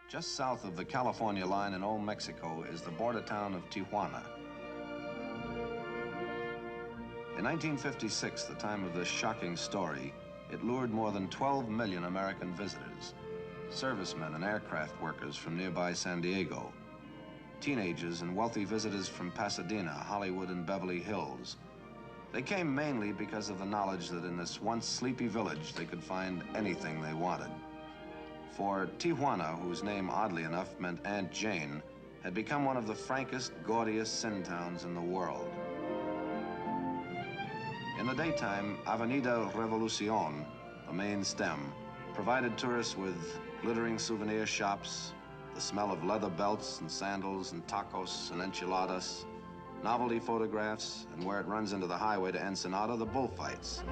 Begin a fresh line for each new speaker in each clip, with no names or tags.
Just south of the California line in Old Mexico is the border town of Tijuana. In 1956, the time of this shocking story, it lured more than 12 million American visitors, servicemen and aircraft workers from nearby San Diego, teenagers and wealthy visitors from Pasadena, Hollywood, and Beverly Hills. They came mainly because of the knowledge that in this once sleepy village they could find anything they wanted. For Tijuana, whose name oddly enough meant Aunt Jane, had become one of the frankest, gaudiest sin towns in the world. In the daytime, Avenida Revolucion, the main stem, provided tourists with glittering souvenir shops, the smell of leather belts and sandals and tacos and enchiladas, novelty photographs, and where it runs into the highway to Ensenada, the bullfights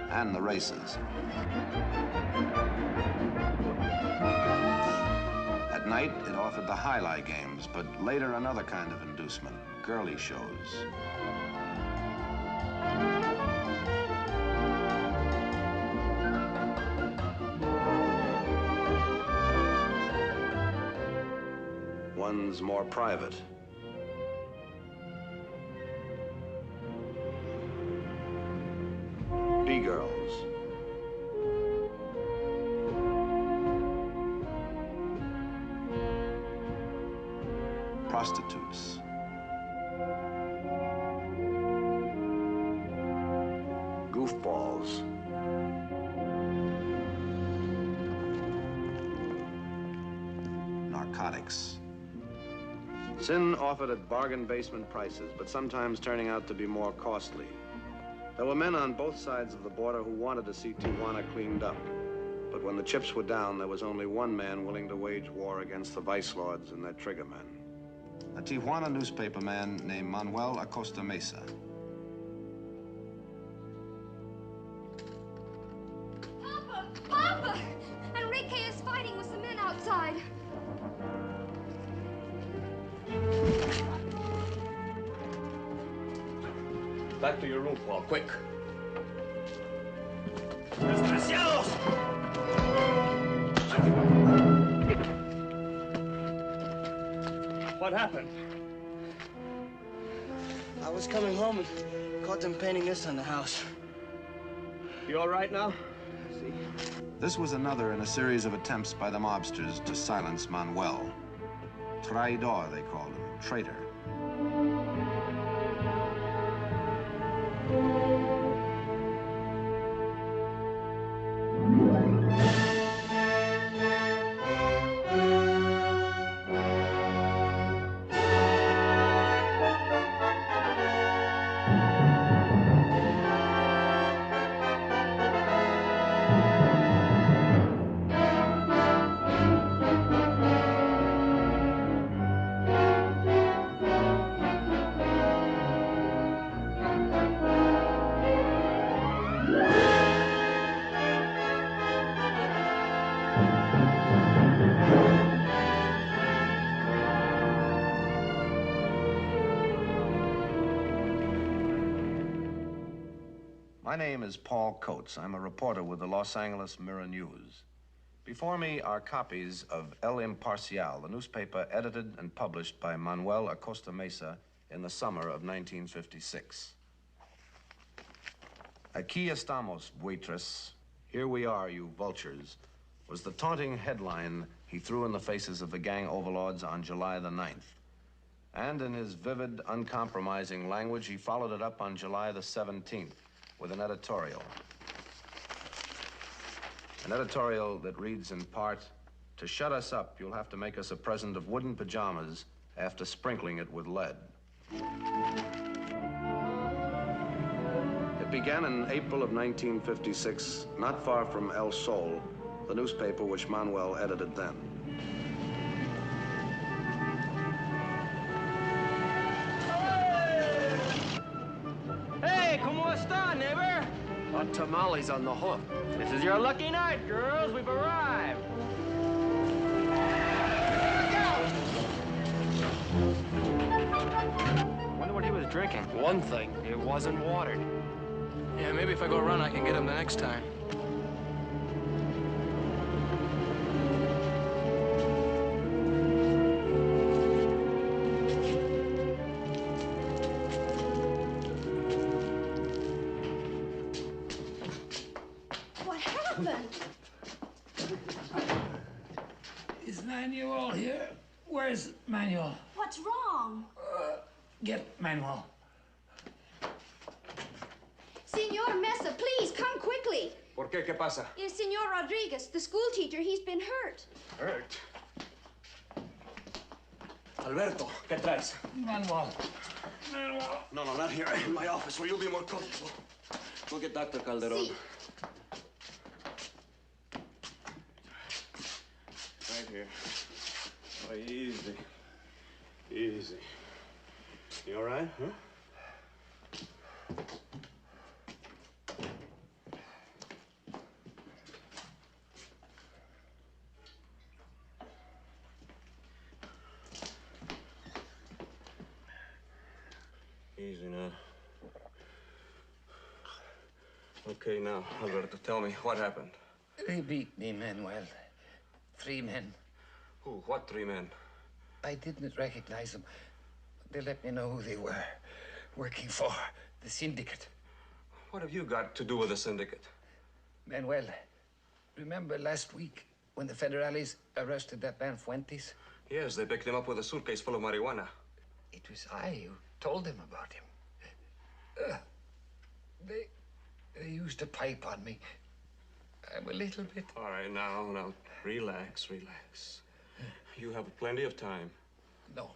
and the races. At night, it offered the highlight games, but later another kind of inducement, girly shows. One's more private. B-girls. Prostitutes. Goofballs. Narcotics. Sin offered at bargain basement prices, but sometimes turning out to be more costly. There were men on both sides of the border who wanted to see Tijuana cleaned up. But when the chips were down, there was only one man willing to wage war against the vice lords and their triggermen. A Tijuana newspaper man named Manuel Acosta Mesa.
Papa! Papa! Enrique is fighting with some men outside.
Back to your room, Paul, quick. Desgraciados! What happened?
I was coming home and caught them painting this on the house.
You all right now?
See?
This was another in a series of attempts by the mobsters to silence Manuel. Traidor, they called him, traitor. My name is Paul Coates. I'm a reporter with the Los Angeles Mirror News. Before me are copies of El Imparcial, the newspaper edited and published by Manuel Acosta Mesa in the summer of 1956. Aquí estamos, buitres. Here we are, you vultures, was the taunting headline he threw in the faces of the gang overlords on July the 9th. And in his vivid, uncompromising language, he followed it up on July the 17th. With an editorial. An editorial that reads in part, "To shut us up, you'll have to make us a present of wooden pajamas after sprinkling it with lead." It began in April of 1956, not far from El Sol, the newspaper which Manuel edited then.
Neighbor? Hot tamales on the hook. This is your lucky night, girls. We've arrived. Wonder what he was drinking. One thing, it wasn't watered.
Yeah, maybe if I go run, I can get him the next time. Is Manuel here? Where's Manuel?
What's wrong?
Get Manuel.
Senor Mesa, please, come quickly.
¿Por qué? ¿Qué pasa?
It's Senor Rodriguez, the school teacher. He's been hurt.
Hurt? Alberto, ¿qué traes?
Manuel. Manuel.
No, not here. In my office, where you'll be more comfortable. Go get Dr. Calderon.
Sí.
Right here. Oh, easy. Easy. You all right, huh? Easy now. Okay, now, Alberto, tell me, what happened?
They beat me, Manuel. 3 men.
Who? What 3 men?
I didn't recognize them. They let me know who they were. Working for the syndicate.
What have you got to do with the syndicate?
Manuel, remember last week when the Federales arrested that man Fuentes?
Yes, they picked him up with a suitcase full of marijuana.
It was I who told them about him. They used a pipe on me. I'm a little bit...
All right, now, relax. You have plenty of time.
No,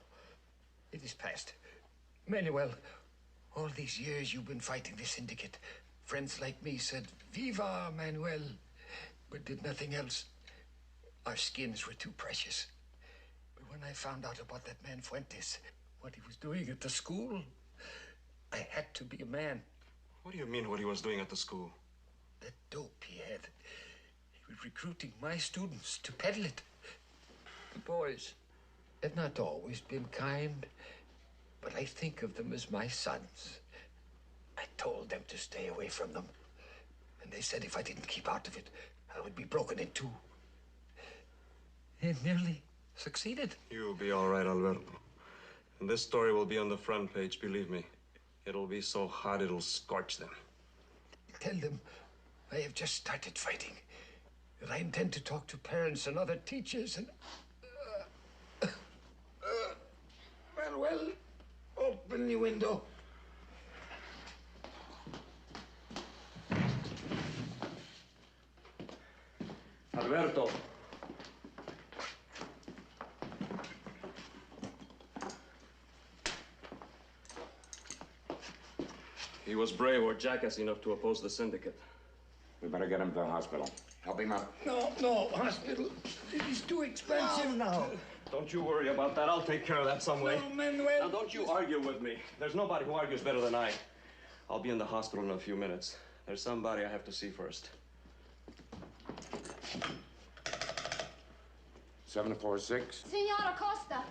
it is past. Manuel, all these years you've been fighting the syndicate. Friends like me said, "Viva, Manuel," but did nothing else. Our skins were too precious. But when I found out about that man Fuentes, what he was doing at the school, I had to be a man.
What do you mean, what he was doing at the school?
The dope he had. He was recruiting my students to peddle it. The boys have not always been kind, but I think of them as my sons. I told them to stay away from them. And they said if I didn't keep out of it, I would be broken in 2. And nearly succeeded.
You'll be all right, Alberto. And this story will be on the front page, believe me. It'll be so hot it'll scorch them.
Tell them I have just started fighting. That I intend to talk to parents and other teachers and... Manuel, open the window.
Alberto. He was brave or jackass enough to oppose the syndicate.
We better get him to the hospital. Help him up.
No, hospital. It is too expensive now.
Don't you worry about that. I'll take care of that some way.
No, Manuel.
Now, don't you argue with me. There's nobody who argues better than I. I'll be in the hospital in a few minutes. There's somebody I have to see first.
746.
Senor Acosta,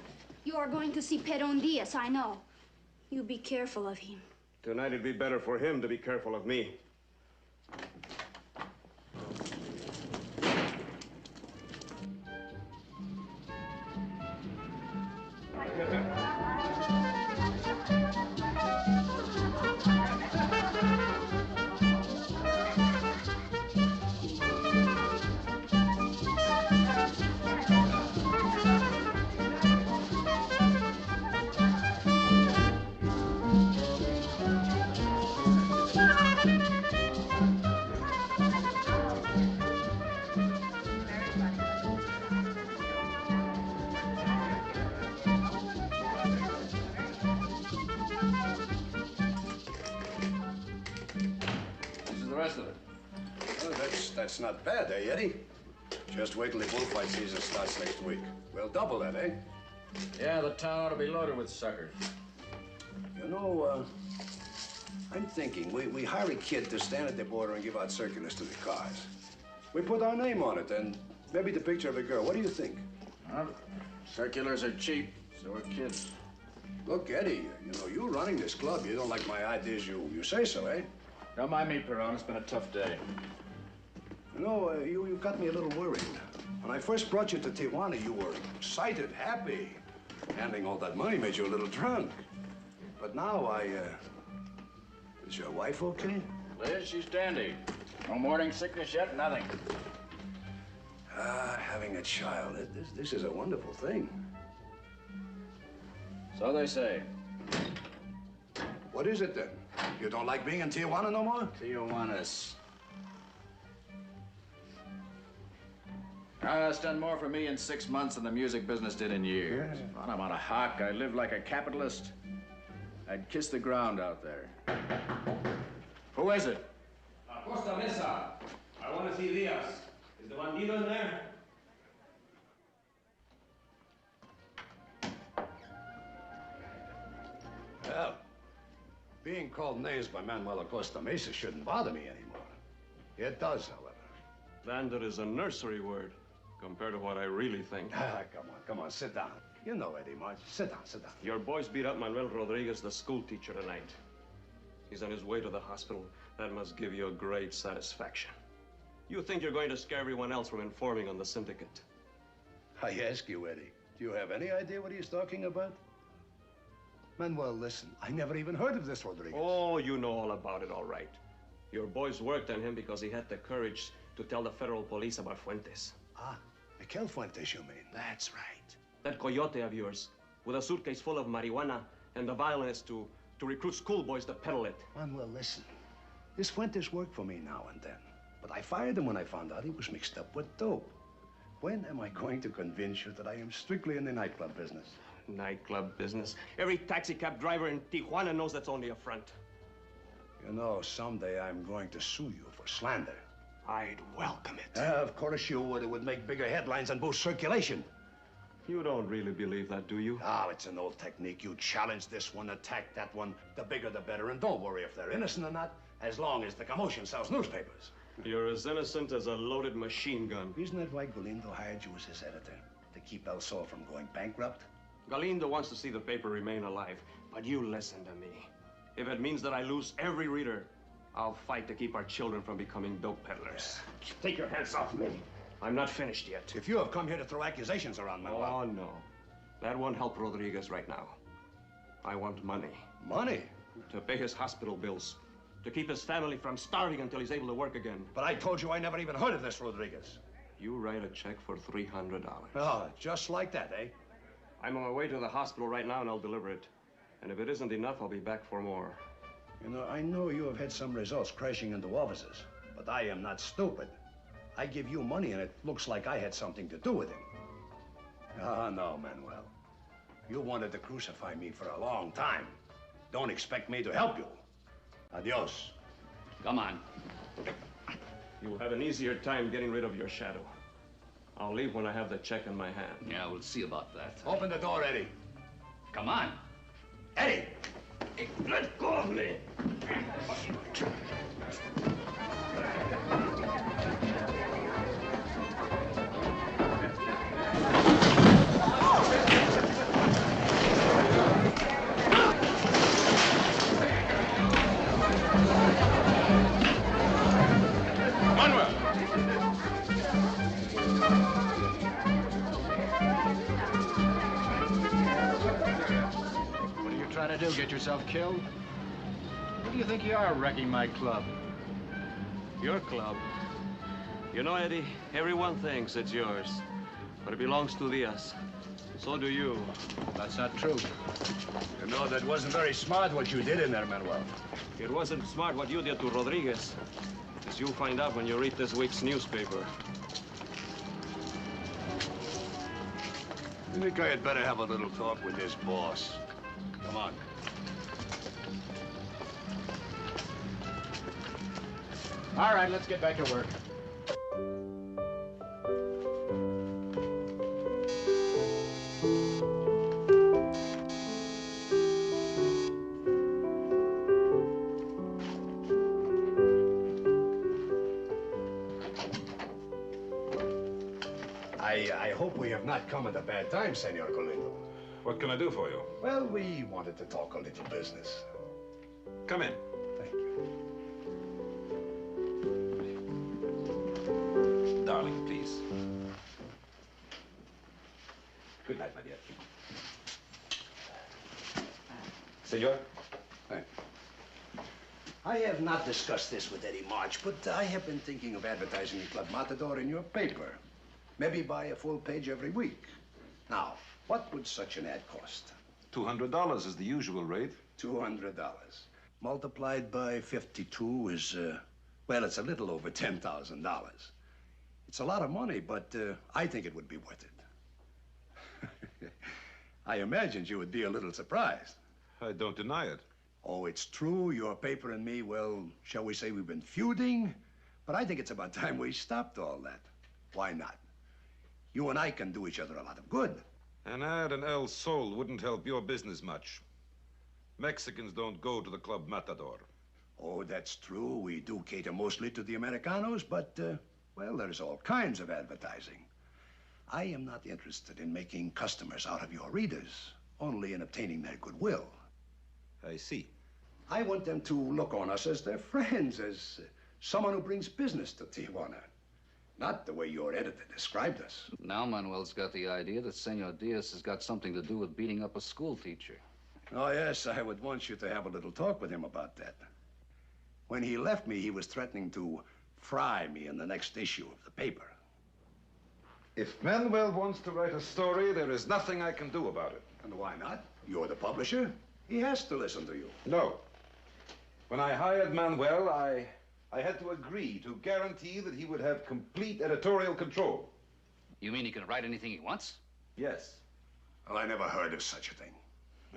you are going to see Perón Diaz, I know. You be careful of him.
Tonight it'd be better for him to be careful of me.
That's not bad, eh, Eddie? Just wait till the bullfight season starts next week. We'll double that, eh?
Yeah, the town ought to be loaded with suckers.
You know, I'm thinking we hire a kid to stand at the border and give out circulars to the cars. We put our name on it and maybe the picture of a girl. What do you think?
Circulars are cheap, so are kids.
Look, Eddie, you know, you running this club. You don't like my ideas, you say so, eh?
Don't mind me, Perón. It's been a tough day.
You know, you got me a little worried. When I first brought you to Tijuana, you were excited, happy. Handling all that money made you a little drunk. But now is your wife okay?
Liz, she's dandy. No morning sickness yet, nothing.
a child. This is a wonderful thing.
So they say.
What is it then? You don't like being in Tijuana no more?
Tijuana's. It's done more for me in 6 months than the music business did in years.
Yeah.
When I'm on a hawk, I live like a capitalist. I'd kiss the ground out there. Who is it?
Acosta Mesa. I want to see Diaz. Is the bandido in there?
Well, being called names by Manuel Acosta Mesa shouldn't bother me anymore. It does, however.
Slander is a nursery word compared to what I really think.
Come on, sit down. You know Eddie March. Sit down.
Your boys beat up Manuel Rodriguez, the school teacher, tonight. He's on his way to the hospital. That must give you a great satisfaction. You think you're going to scare everyone else from informing on the syndicate.
I ask you, Eddie, do you have any idea what he's talking about? Manuel, listen, I never even heard of this Rodriguez.
Oh, you know all about it, all right. Your boys worked on him because he had the courage to tell the federal police about Fuentes.
Ah, Miquel Fuentes, you mean?
That's right. That coyote of yours, with a suitcase full of marijuana and the violence to recruit schoolboys to peddle it.
Manuel, listen. This Fuentes worked for me now and then. But I fired him when I found out he was mixed up with dope. When am I going to convince you that I am strictly in the nightclub business?
Nightclub business? Every taxi cab driver in Tijuana knows that's only a front.
You know, someday I'm going to sue you for slander.
I'd welcome it.
Of course you would. It would make bigger headlines and boost circulation.
You don't really believe that, do you?
Oh, it's an old technique. You challenge this one, attack that one. The bigger, the better. And don't worry if they're innocent or not, as long as the commotion sells newspapers.
You're as innocent as a loaded machine gun.
Isn't that why Galindo hired you as his editor? To keep El Sol from going bankrupt?
Galindo wants to see the paper remain alive. But you listen to me. If it means that I lose every reader, I'll fight to keep our children from becoming dope peddlers. Take your hands off me. I'm not finished yet.
If you have come here to throw accusations around, Manuel.
Oh, no. That won't help Rodriguez right now. I want money.
Money?
To pay his hospital bills. To keep his family from starving until he's able to work again.
But I told you I never even heard of this Rodriguez.
You write a check for $300.
Oh, just like that, eh?
I'm on my way to the hospital right now and I'll deliver it. And if it isn't enough, I'll be back for more.
You know, I know you have had some results crashing into offices, but I am not stupid. I give you money and it looks like I had something to do with it. Oh, no, Manuel. You wanted to crucify me for a long time. Don't expect me to help you. Adios.
Come on.
You'll have an easier time getting rid of your shadow. I'll leave when I have the check in my hand.
Yeah, we'll see about that.
Open the door, Eddie.
Come on.
Eddie!
Let go of me!
Trying to do, get yourself killed? Who do you think you are, wrecking my club?
Your club? You know, Eddie, everyone thinks it's yours, but it belongs to Diaz. So do you.
That's not true.
You know, that wasn't very smart what you did in there, Manuel.
It wasn't smart what you did to Rodriguez, as you'll find out when you read this week's newspaper.
I think I had better have a little talk with this boss. Come on.
All right, let's get back to work.
I hope we have not come at a bad time, Senor Galindo.
What can I do for you?
Well, we wanted to talk a little business.
Come in.
Thank you.
Darling, please. Good night, my dear. Senor?
Thank you. I have not discussed this with Eddie March, but I have been thinking of advertising the Club Matador in your paper. Maybe buy a full page every week. Now, what would such an ad cost?
$200 is the usual rate.
$200. Multiplied by 52 is, well, it's a little over $10,000. It's a lot of money, but I think it would be worth it. I imagined you would be a little surprised.
I don't deny it.
Oh, it's true. Your paper and me, well, shall we say we've been feuding? But I think it's about time we stopped all that. Why not? You and I can do each other a lot of good.
An ad in El Sol wouldn't help your business much. Mexicans don't go to the Club Matador.
Oh, that's true. We do cater mostly to the Americanos, but, well, there's all kinds of advertising. I am not interested in making customers out of your readers, only in obtaining their goodwill.
I see.
I want them to look on us as their friends, as someone who brings business to Tijuana. Not the way your editor described us.
Now Manuel's got the idea that Senor Diaz has got something to do with beating up a school teacher.
Oh, yes, I would want you to have a little talk with him about that. When he left me, he was threatening to fry me in the next issue of the paper.
If Manuel wants to write a story, there is nothing I can do about it.
And why not? You're the publisher. He has to listen to you.
No. When I hired Manuel, I had to agree to guarantee that he would have complete editorial control.
You mean he can write anything he wants?
Yes.
Well, I never heard of such a thing.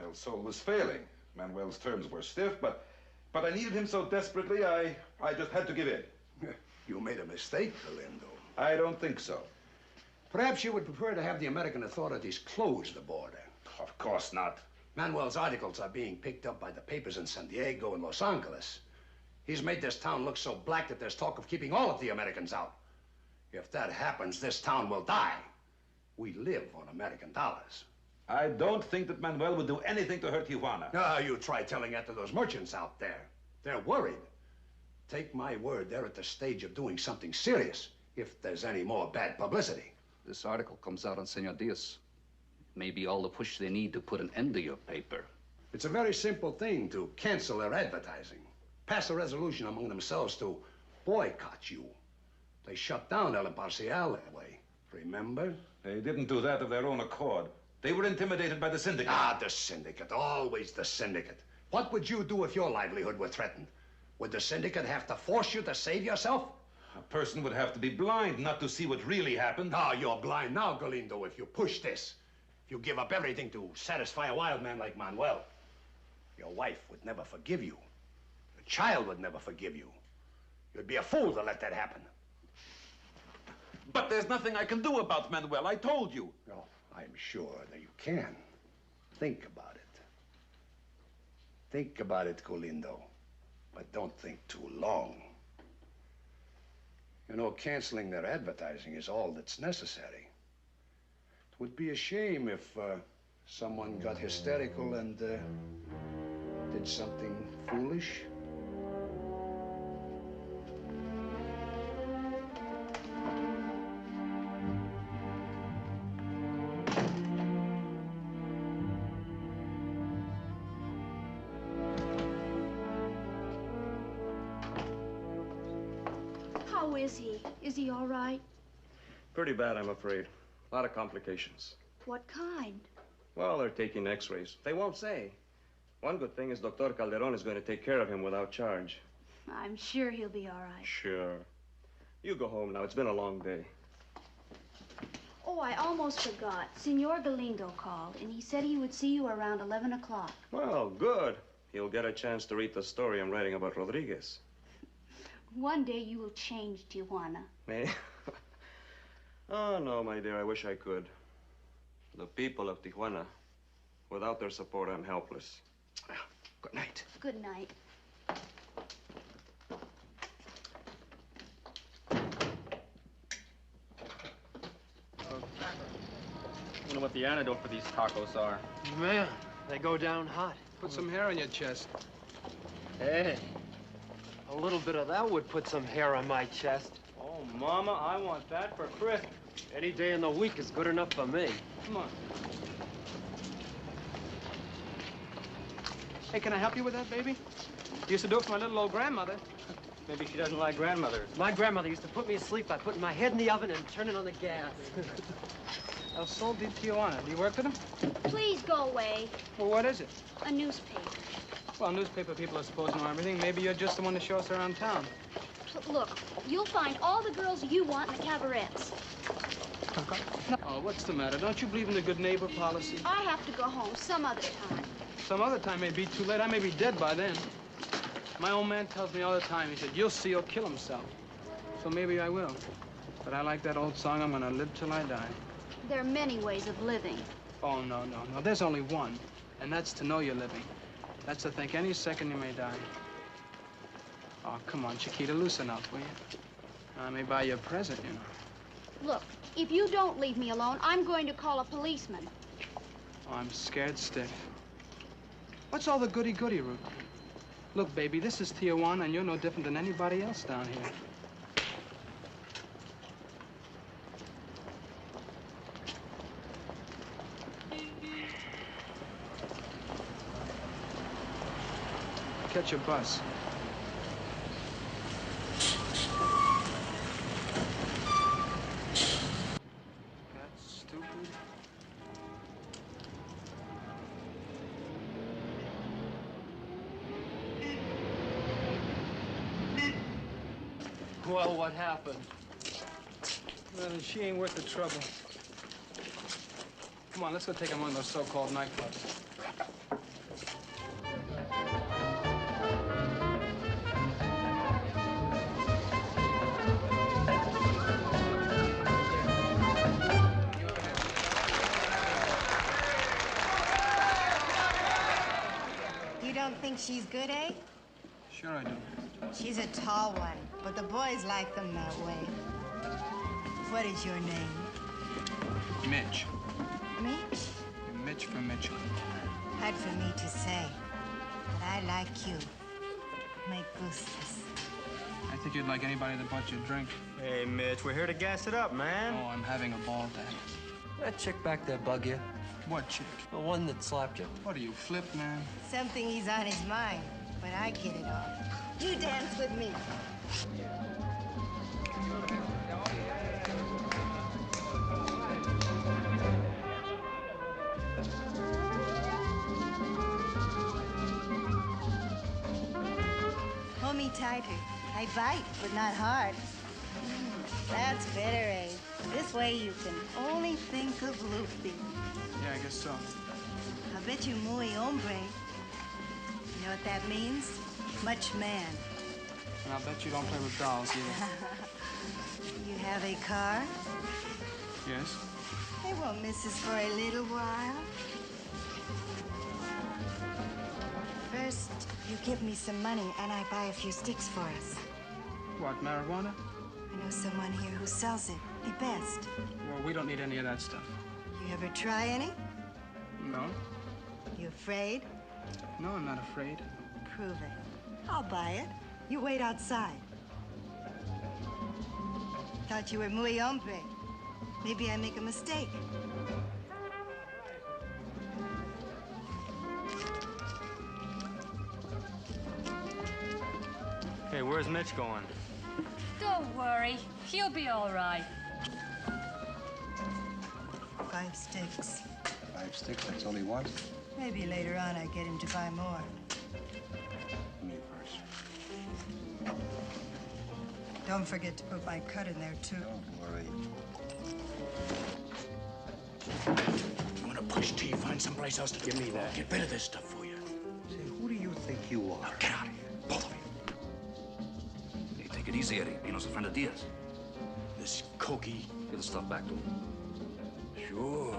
El Sol was failing. Manuel's terms were stiff, but I needed him so desperately, I just had to give in.
You made a mistake, Galindo.
I don't think so.
Perhaps you would prefer to have the American authorities close the border.
Of course not.
Manuel's articles are being picked up by the papers in San Diego and Los Angeles. He's made this town look so black that there's talk of keeping all of the Americans out. If that happens, this town will die. We live on American dollars.
I don't think that Manuel would do anything to hurt Tijuana.
Ah, you try telling that to those merchants out there. They're worried. Take my word, they're at the stage of doing something serious, if there's any more bad publicity.
This article comes out on Senor Diaz. Maybe all the push they need to put an end to your paper.
It's a very simple thing to cancel their advertising. Pass a resolution among themselves to boycott you. They shut down El Imparcial that way. Remember?
They didn't do that of their own accord. They were intimidated by the syndicate.
Ah, the syndicate. Always the syndicate. What would you do if your livelihood were threatened? Would the syndicate have to force you to save yourself?
A person would have to be blind not to see what really happened.
Ah, you're blind now, Galindo, if you push this. If you give up everything to satisfy a wild man like Manuel. Your wife would never forgive you. Your child would never forgive you. You'd be a fool to let that happen.
But there's nothing I can do about Manuel. I told you.
No, I'm sure that you can. Think about it. Think about it, Galindo. But don't think too long. You know, canceling their advertising is all that's necessary. It would be a shame if someone got hysterical and did something foolish.
How is he? Is he all right?
Pretty bad, I'm afraid. A lot of complications.
What kind?
Well, they're taking x-rays. They won't say. One good thing is Dr. Calderon is going to take care of him without charge.
I'm sure he'll be all right.
Sure. You go home now. It's been a long day.
Oh, I almost forgot. Senor Galindo called, and he said he would see you around 11 o'clock.
Well, good. He'll get a chance to read the story I'm writing about Rodriguez.
One day you will change, Tijuana.
Eh? Oh, no, my dear. I wish I could. The people of Tijuana, without their support, I'm helpless. Good night.
Good night.
I wonder what the antidote for these tacos are.
Man, they go down hot. Put some hair on your chest. Hey, a little bit of that would put some hair on my chest.
Oh, Mama, I want that for Christmas.
Any day in the week is good enough for me.
Come on.
Hey, can I help you with that, baby? Used to do it for my little old grandmother.
Maybe she doesn't like grandmothers.
My grandmother used to put me asleep by putting my head in the oven and turning on the gas.
El Sol de Tijuana. Do you work with him?
Please go away.
Well, what is it?
A newspaper.
Well, newspaper people are supposed to know everything. Maybe you're just the one to show us around town.
Look, you'll find all the girls you want in the cabarets.
Oh, what's the matter? Don't you believe in the good neighbor policy?
I have to go home some other time.
Some other time may be too late. I may be dead by then. My old man tells me all the time, he said, you'll see he'll kill himself. So maybe I will. But I like that old song, I'm gonna live till I die.
There are many ways of living.
Oh, no. There's only one. And that's to know you're living. That's to think any second you may die. Oh, come on, Chiquita, loosen up, will you? I may buy you a present, you know.
Look, if you don't leave me alone, I'm going to call a policeman.
Oh, I'm scared stiff. What's all the goody-goody, Ruth? Look, baby, this is Tijuana, and you're no different than anybody else down here. Catch a bus. That's stupid.
Well, what happened?
Well, she ain't worth the trouble. Come on, let's go take her one of those so-called nightclubs.
You don't think she's good, eh?
Sure I do.
She's a tall one, but the boys like them that way. What is your name?
Mitch.
Mitch?
Mitch from Mitchell.
Hard for me to say, but I like you. Me gustas.
I think you'd like anybody that bought you a drink.
Hey, Mitch, we're here to gas it up, man.
Oh, I'm having a ball, Dad.
That chick back there bug you?
What chick?
The one that slapped you.
What are you, flip, man?
Something he's on his mind, but I get it off. You dance with me. Hold me tighter. I bite, but not hard. That's better, eh? This way you can only think of Luffy.
Yeah, I guess so.
I bet you muy hombre. You know what that means? Much man.
And I'll bet you don't play with dolls either.
You have a car?
Yes?
They won't miss us for a little while. First, you give me some money and I buy a few sticks for us.
What, marijuana?
I know someone here who sells it. The best.
Well, we don't need any of that stuff.
You ever try any?
No?
You afraid?
No, I'm not afraid.
Prove it. I'll buy it. You wait outside. Thought you were muy hombre. Maybe I make a mistake.
Hey, where's Mitch going?
Don't worry. He'll be all right.
5 sticks.
5 sticks, that's all he wants?
Maybe later on I get him to buy more.
Me first.
Don't forget to put my cut in there, too.
Don't worry.
You want to push tea, find someplace else to give me that. I'll get rid of this stuff for you.
Say, who do you think you are?
Now, get out of here, both of you.
Hey, take it easy, Eddie. Pino's a friend of Diaz.
This cokey.
Give the stuff back to him.
Sure.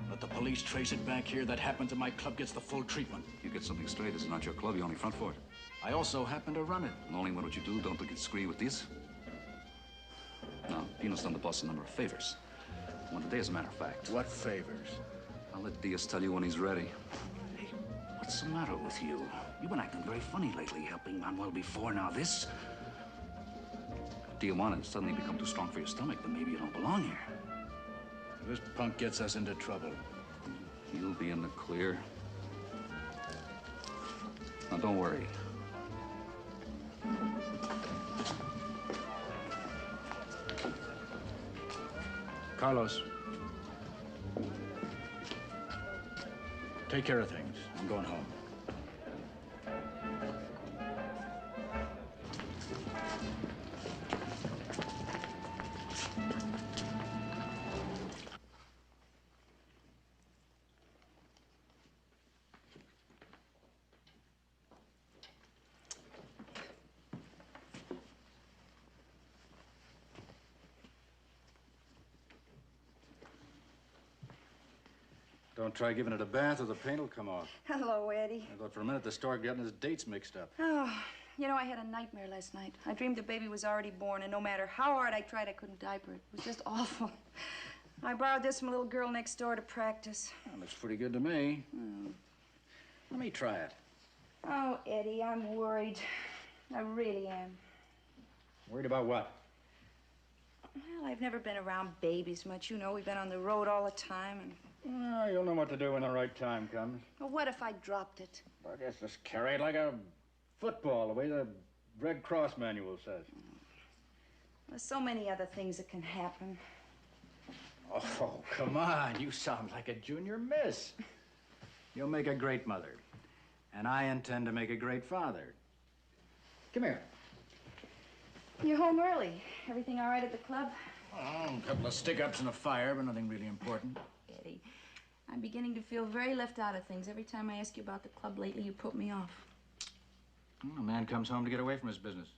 Let the police trace it back here. That happens at my club gets the full treatment.
You get something straight. It's not your club. You only front for it.
I also happen to run it.
And only what you do, don't disagree with this. Now, Pino's done the boss a number of favors. One today, as a matter of fact.
What favors?
I'll let Diaz tell you when he's ready. Hey, what's the matter with you? You've been acting very funny lately, helping Manuel before. Now this. Tijuana has suddenly become too strong for your stomach, then maybe you don't belong here.
If this punk gets us into trouble.
You'll be in the clear. Now, don't worry.
Carlos. Take care of things. I'm going home. Don't try giving it a bath or the paint will come off.
Hello, Eddie.
I thought for a minute the stork getting his dates mixed up.
Oh, you know, I had a nightmare last night. I dreamed the baby was already born, and no matter how hard I tried, I couldn't diaper it. It was just awful. I borrowed this from a little girl next door to practice.
Well, looks pretty good to me. Let me try it.
Oh, Eddie, I'm worried. I really am.
Worried about what?
Well, I've never been around babies much. You know, we've been on the road all the time, and...
Well, you'll know what to do when the right time comes.
Well, what if I dropped it?
Well, just carry it like a football, the way the Red Cross manual says.
There's so many other things that can happen.
Oh, come on. You sound like a junior miss. You'll make a great mother. And I intend to make a great father. Come here.
You're home early. Everything all right at the club?
Oh, a couple of stick-ups and a fire, but nothing really important.
Eddie, I'm beginning to feel very left out of things. Every time I ask you about the club lately, you put me off.
Well, a man comes home to get away from his business.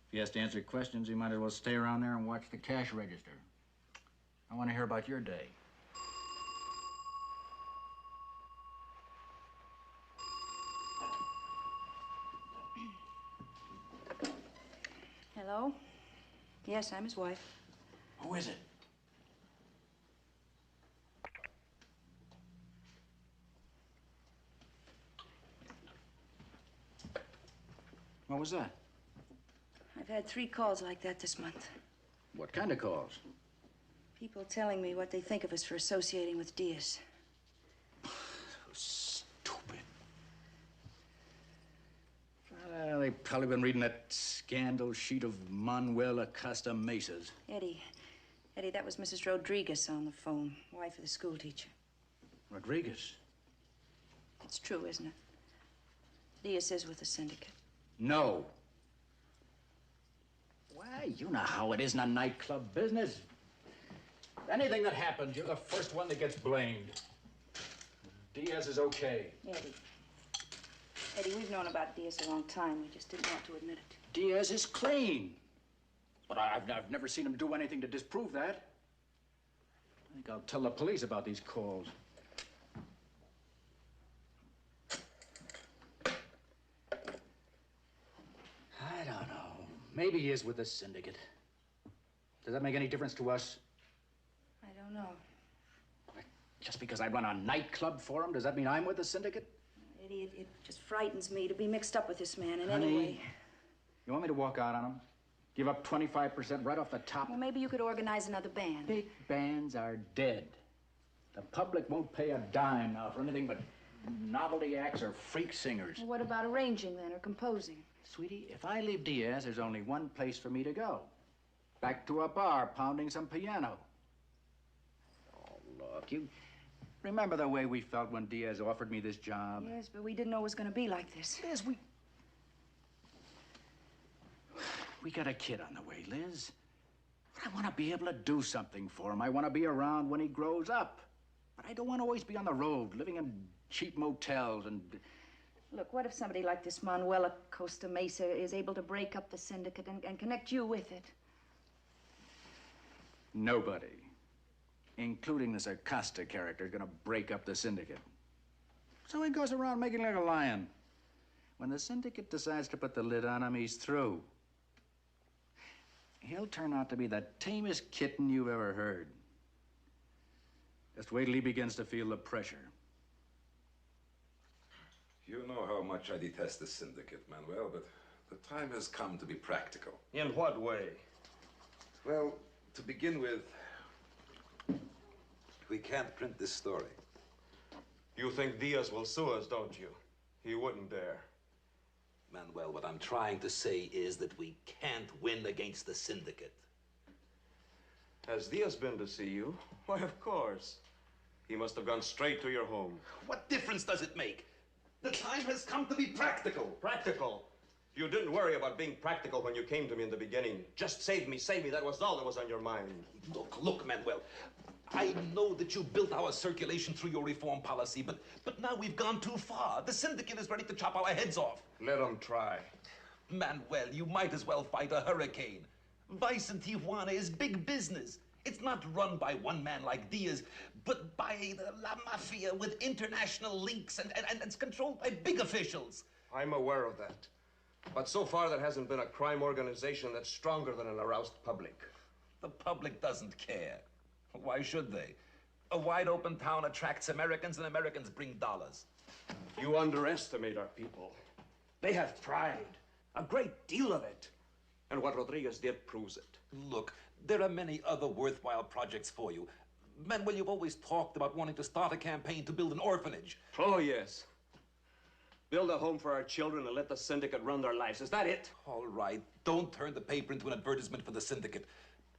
If he has to answer questions, he might as well stay around there and watch the cash register. I want to hear about your day.
Hello? Yes, I'm his wife.
Who is it? What was that?
I've had 3 calls like that this month.
What kind of calls?
People telling me what they think of us for associating with Diaz.
Stupid. Well, they've probably been reading that scandal sheet of Manuel Acosta Mesa's.
Eddie, that was Mrs. Rodriguez on the phone, wife of the school teacher.
Rodriguez?
It's true, isn't it? Diaz is with the syndicate.
No. Well, you know how it is in a nightclub business. Anything that happens, you're the first one that gets blamed. Diaz is okay.
Eddie, we've known about Diaz a long time. We just didn't want to admit it.
Diaz is clean. But I've never seen him do anything to disprove that. I think I'll tell the police about these calls. I don't know. Maybe he is with the syndicate. Does that make any difference to us?
I don't know.
Just because I run a nightclub for him, does that mean I'm with the syndicate?
Eddie, it just frightens me to be mixed up with this man in
Honey,
any way.
You want me to walk out on him? Give up 25% right off the top?
Well, maybe you could organize another band.
Big bands are dead. The public won't pay a dime now for anything but novelty acts or freak singers.
Well, what about arranging, then, or composing?
Sweetie, if I leave Diaz, there's only one place for me to go. Back to a bar, pounding some piano. Oh, look, you remember the way we felt when Diaz offered me this job?
Yes, but we didn't know it was going to be like this.
Liz, we got a kid on the way, Liz. I want to be able to do something for him. I want to be around when he grows up. But I don't want to always be on the road, living in cheap motels and...
Look, what if somebody like this Manuel Acosta Mesa is able to break up the syndicate and connect you with it?
Nobody, including this Acosta character, is going to break up the syndicate. So he goes around making like a lion. When the syndicate decides to put the lid on him, he's through. He'll turn out to be the tamest kitten you've ever heard. Just wait till he begins to feel the pressure.
You know how much I detest the syndicate, Manuel, but the time has come to be practical.
In what way?
Well, to begin with, we can't print this story.
You think Diaz will sue us, don't you? He wouldn't dare.
Manuel. What I'm trying to say is that we can't win against the syndicate.
Has Diaz been to see you? Why, of course. He must have gone straight to your home.
What difference does it make? The time has come to be practical.
Practical? You didn't worry about being practical when you came to me in the beginning. Just save me, that was all that was on your mind.
Look, Manuel. I know that you built our circulation through your reform policy, but now we've gone too far. The syndicate is ready to chop our heads off.
Let them try.
Manuel, you might as well fight a hurricane. Vice in Tijuana is big business. It's not run by one man like Diaz, but by the La Mafia with international links and it's controlled by big officials.
I'm aware of that. But so far, there hasn't been a crime organization that's stronger than an aroused public.
The public doesn't care. Why should they? A wide-open town attracts Americans, and Americans bring dollars.
You underestimate our people. They have pride, a great deal of it. And what Rodriguez did proves it.
Look, there are many other worthwhile projects for you. Manuel, you've always talked about wanting to start a campaign to build an orphanage.
Oh, yes. Build a home for our children and let the syndicate run their lives. Is that it?
All right. Don't turn the paper into an advertisement for the syndicate.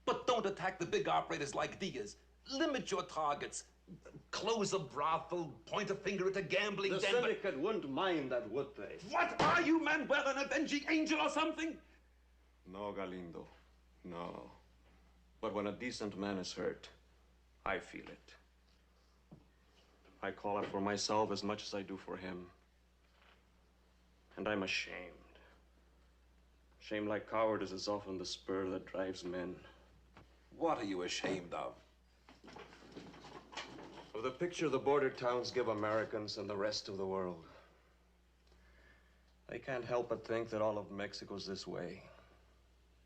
But don't attack the big operators like Diaz. Limit your targets. Close a brothel, point a finger at a gambling
den. The syndicate wouldn't mind that, would they?
What are you, Manuel, an avenging angel or something?
No, Galindo. No. But when a decent man is hurt, I feel it. I call out for myself as much as I do for him. And I'm ashamed. Shame like cowardice is often the spur that drives men.
What are you ashamed of?
Of the picture the border towns give Americans and the rest of the world. I can't help but think that all of Mexico's this way.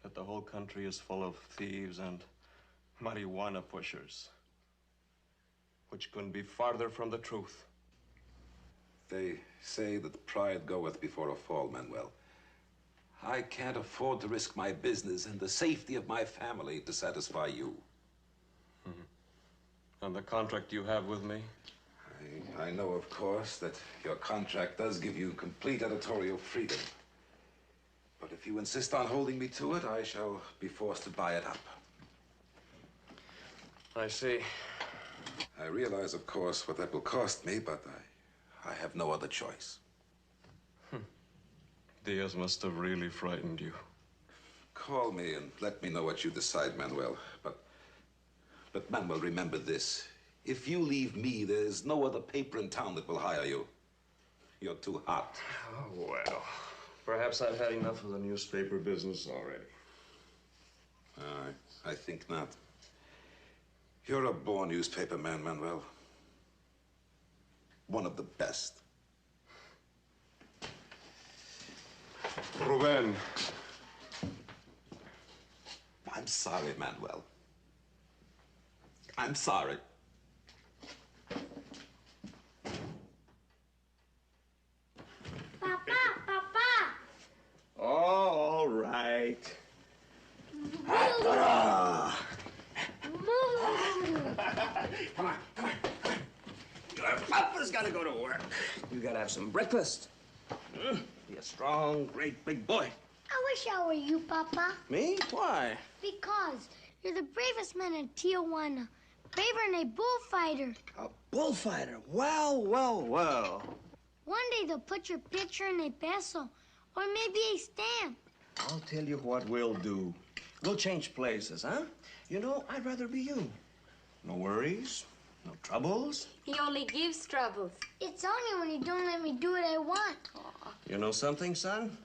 That the whole country is full of thieves and marijuana pushers. Which couldn't be farther from the truth.
They say that pride goeth before a fall, Manuel. I can't afford to risk my business and the safety of my family to satisfy you.
And the contract you have with me?
I know, of course, that your contract does give you complete editorial freedom. But if you insist on holding me to it, I shall be forced to buy it up.
I see.
I realize, of course, what that will cost me, but I have no other choice.
Diaz must have really frightened you.
Call me and let me know what you decide, Manuel. But Manuel, remember this. If you leave me, there's no other paper in town that will hire you. You're too hot.
Oh, well. Perhaps I've had enough of the newspaper business already.
I think not. You're a born newspaper man, Manuel. One of the best.
Ruben.
I'm sorry, Manuel. I'm sorry.
Papa, Papa.
Oh, all right. Come on. Papa's got to go to work. You got to have some breakfast. Be a strong, great big boy.
I wish I were you, Papa.
Me? Why?
Because you're the bravest man in Tijuana. Braver than a bullfighter.
A bullfighter? Well, well, well.
One day they'll put your picture in a peso, or maybe a stamp.
I'll tell you what we'll do. We'll change places, huh? You know, I'd rather be you. No worries, no troubles.
He only gives troubles.
It's only when you don't let me do what I want.
You know something, son?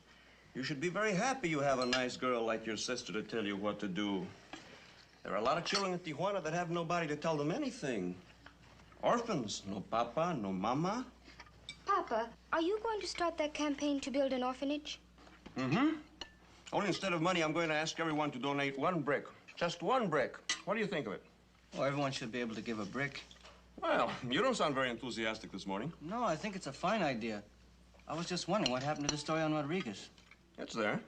You should be very happy you have a nice girl like your sister to tell you what to do. There are a lot of children in Tijuana that have nobody to tell them anything. Orphans, no papa, no mama.
Papa, are you going to start that campaign to build an orphanage?
Mm-hmm. Only instead of money, I'm going to ask everyone to donate one brick. Just one brick. What do you think of it?
Well, everyone should be able to give a brick.
Well, you don't sound very enthusiastic this morning.
No, I think it's a fine idea. I was just wondering what happened to the story on Rodriguez.
It's there.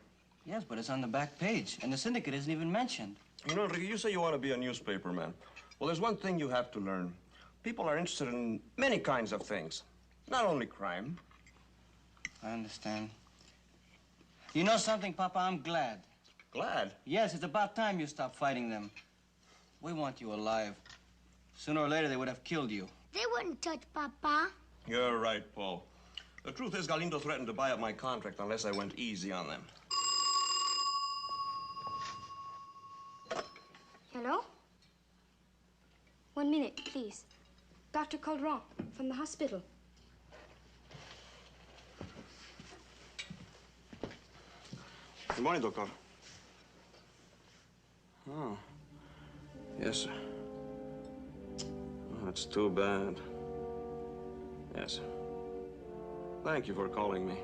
Yes, but it's on the back page, and the syndicate isn't even mentioned.
You know, Ricky, you say you want to be a newspaper man. Well, there's one thing you have to learn. People are interested in many kinds of things, not only crime.
I understand. You know something, Papa? I'm glad.
Glad?
Yes, it's about time you stopped fighting them. We want you alive. Sooner or later, they would have killed you.
They wouldn't touch Papa.
You're right, Paul. The truth is, Galindo threatened to buy up my contract unless I went easy on them.
Hello? 1 minute, please. Dr. Calderon from the hospital.
Good morning, Doctor. Oh. Yes, sir. Oh, that's too bad. Yes. Thank you for calling me.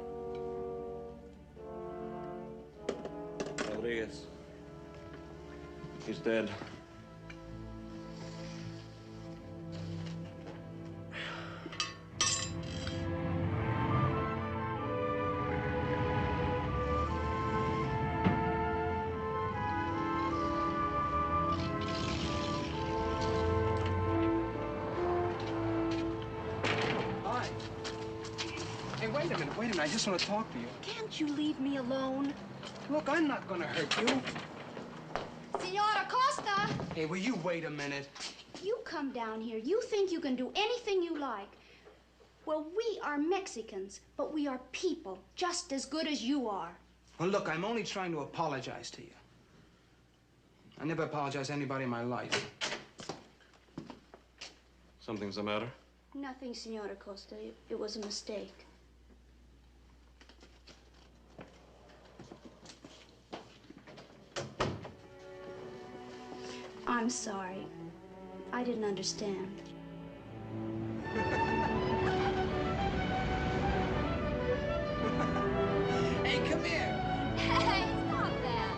Rodriguez. He's dead.
Wait a minute. I just want to talk to you.
Can't you leave me alone?
Look, I'm not going to hurt you.
Senora Acosta!
Hey, will you wait a minute?
You come down here. You think you can do anything you like. Well, we are Mexicans, but we are people just as good as you are.
Well, look, I'm only trying to apologize to you. I never apologized to anybody in my life.
Something's the matter?
Nothing, Senora Acosta. It was a mistake. I'm sorry. I didn't understand.
Hey, come here.
Hey, stop that.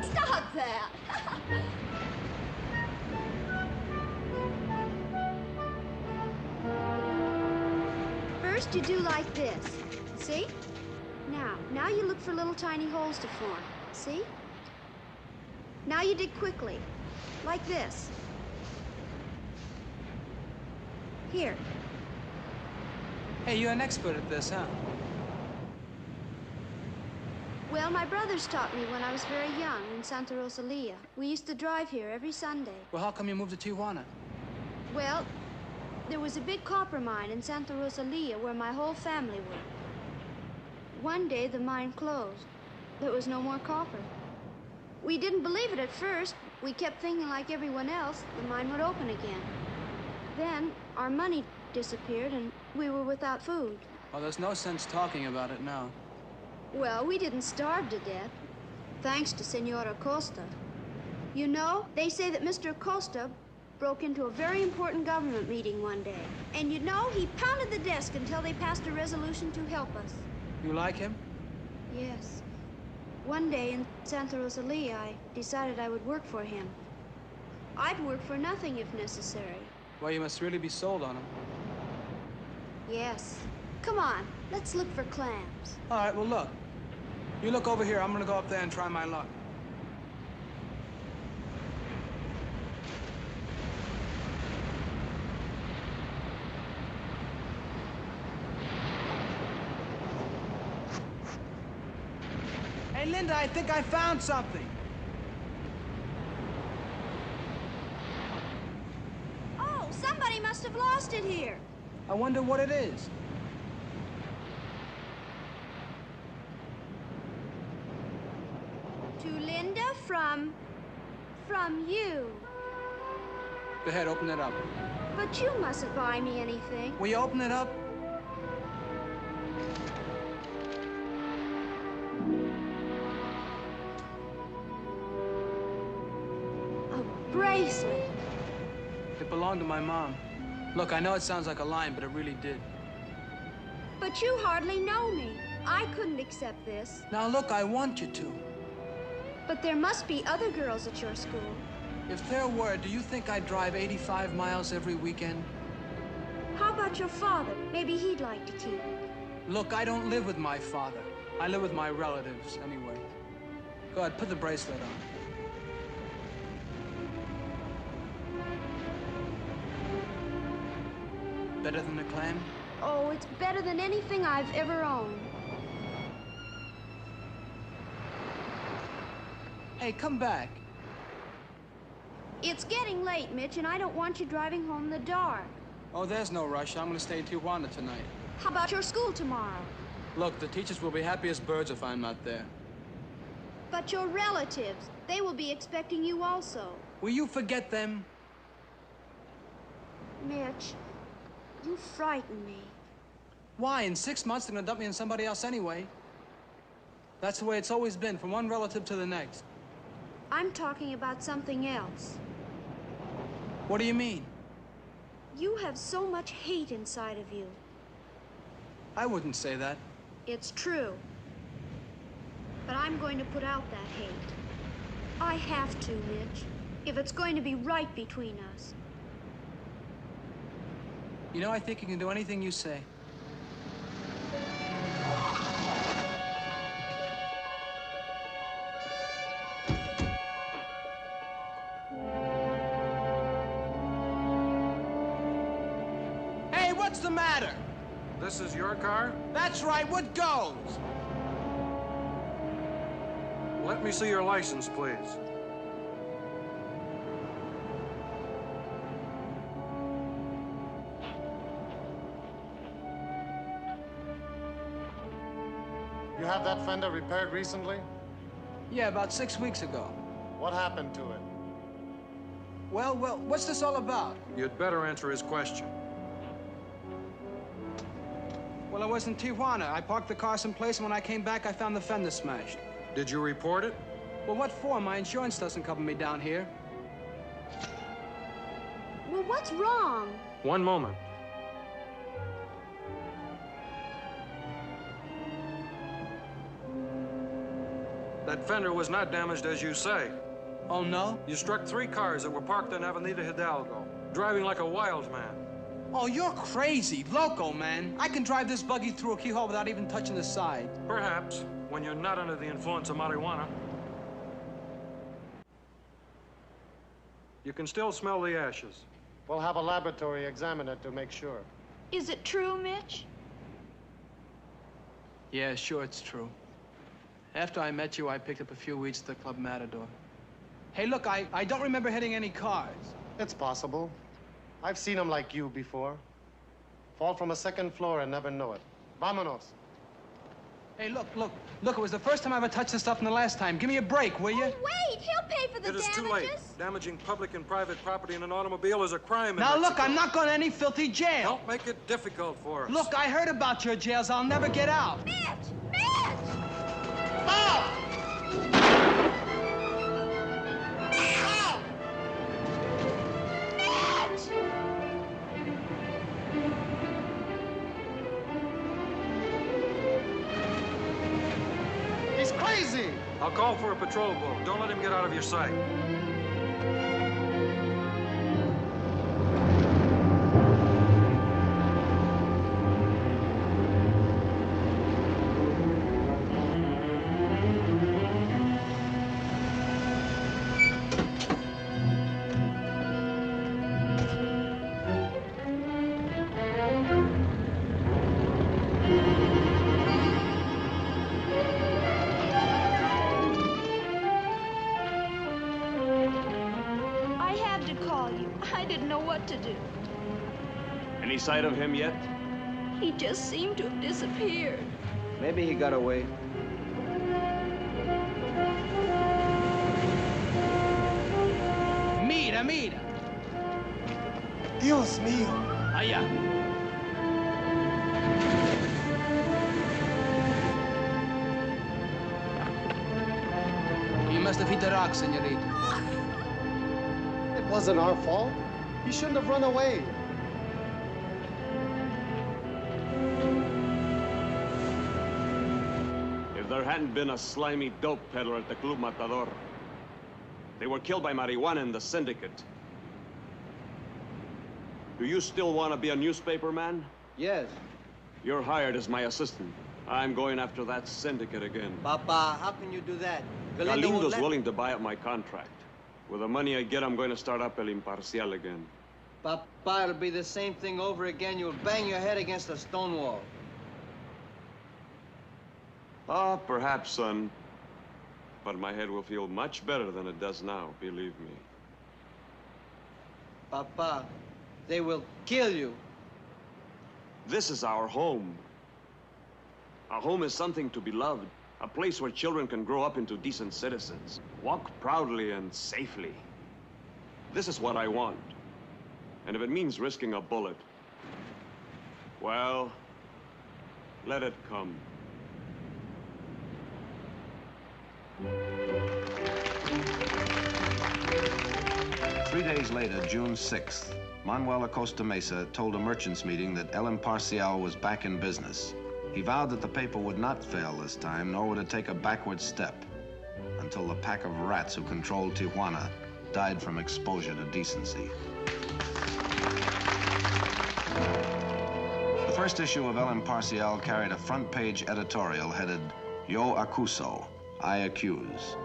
Stop that. First, you do like this. See? Now you look for little tiny holes to form. See? Now you dig quickly, like this. Here.
Hey, you're an expert at this, huh?
Well, my brothers taught me when I was very young in Santa Rosalia. We used to drive here every Sunday.
Well, how come you moved to Tijuana?
Well, there was a big copper mine in Santa Rosalia where my whole family worked. One day, the mine closed. There was no more copper. We didn't believe it at first. We kept thinking like everyone else, the mine would open again. Then, our money disappeared and we were without food.
Well, there's no sense talking about it now.
Well, we didn't starve to death, thanks to Senora Acosta. You know, they say that Mr. Acosta broke into a very important government meeting one day. And you know, he pounded the desk until they passed a resolution to help us.
You like him?
Yes. One day in Santa Rosalia, I decided I would work for him. I'd work for nothing if necessary.
Well, you must really be sold on him.
Yes. Come on, let's look for clams.
All right, well, look. You look over here. I'm going to go up there and try my luck. Hey, Linda, I think I found something.
Oh, somebody must have lost it here.
I wonder what it is.
To Linda from you.
Go ahead, open it up.
But you mustn't buy me anything.
Will you open it up?
A bracelet.
It belonged to my mom. Look, I know it sounds like a lie, but it really did.
But you hardly know me. I couldn't accept this.
Now, look, I want you to.
But there must be other girls at your school.
If there were, do you think I'd drive 85 miles every weekend?
How about your father? Maybe he'd like to keep it.
Look, I don't live with my father. I live with my relatives, anyway. Go ahead, put the bracelet on. Better than the clam?
Oh, it's better than anything I've ever owned.
Hey, come back.
It's getting late, Mitch, and I don't want you driving home in the dark.
Oh, there's no rush. I'm gonna stay in Tijuana tonight.
How about your school tomorrow?
Look, the teachers will be happy as birds if I'm not there.
But your relatives, they will be expecting you also.
Will you forget them?
Mitch, you frighten me.
Why? In 6 months, they're gonna dump me on somebody else anyway. That's the way it's always been, from one relative to the next.
I'm talking about something else.
What do you mean?
You have so much hate inside of you.
I wouldn't say that.
It's true. But I'm going to put out that hate. I have to, Mitch, if it's going to be right between us.
You know, I think you can do anything you say. Hey, what's the matter?
This is your car?
That's right, what goes?
Let me see your license, please.
You have that fender repaired recently?
Yeah, about 6 weeks ago.
What happened to it?
Well, what's this all about?
You'd better answer his question.
Well, I was in Tijuana. I parked the car someplace, and when I came back, I found the fender smashed.
Did you report it?
Well, what for? My insurance doesn't cover me down here.
Well, what's wrong?
One moment. That fender was not damaged as you say.
Oh, no?
You struck 3 cars that were parked on Avenida Hidalgo, driving like a wild man.
Oh, you're crazy. Loco, man. I can drive this buggy through a keyhole without even touching the side.
Perhaps, when you're not under the influence of marijuana. You can still smell the ashes.
We'll have a laboratory examine it to make sure.
Is it true, Mitch?
Yeah, sure, it's true. After I met you, I picked up a few weeds at the Club Matador. Hey, look, I don't remember hitting any cars.
It's possible. I've seen them like you before. Fall from a 2nd floor and never know it. Vámonos.
Hey, look, it was the first time I ever touched this stuff and the last time. Give me a break, will you?
Oh, wait, he'll pay for the
It is
damages.
too late. Damaging public and private property in an automobile is a crime in
Now,
Mexico.
look, I'm not going to any filthy jail.
Don't make it difficult for us.
Look, I heard about your jails. I'll never get out.
Mitch! Mitch!
Stop!
He's crazy!
I'll call for a patrol boat. Don't let him get out of your sight.
To do.
Any sight of him yet?
He just seemed to have disappeared.
Maybe he got away.
Mira.
Dios mío.
Allá. You must have hit the rock, senorita.
It wasn't our fault. He shouldn't have run away.
If there hadn't been a slimy dope peddler at the Club Matador, they were killed by marijuana in the syndicate. Do you still want to be a newspaper man?
Yes.
You're hired as my assistant. I'm going after that syndicate again.
Papa, how can you do that?
Galindo's willing to buy up my contract. With the money I get, I'm going to start up El Imparcial again.
Papa, it'll be the same thing over again. You'll bang your head against a stone wall.
Ah, perhaps, son. But my head will feel much better than it does now, believe me.
Papa, they will kill you.
This is our home. Our home is something to be loved. A place where children can grow up into decent citizens. Walk proudly and safely. This is what I want. And if it means risking a bullet, well, let it come.
3 days later, June 6th, Manuel Acosta Mesa told a merchants' meeting that El Imparcial was back in business. He vowed that the paper would not fail this time, nor would it take a backward step, until the pack of rats who controlled Tijuana died from exposure to decency. The first issue of El Imparcial carried a front-page editorial headed, Yo Acuso, I Accuse,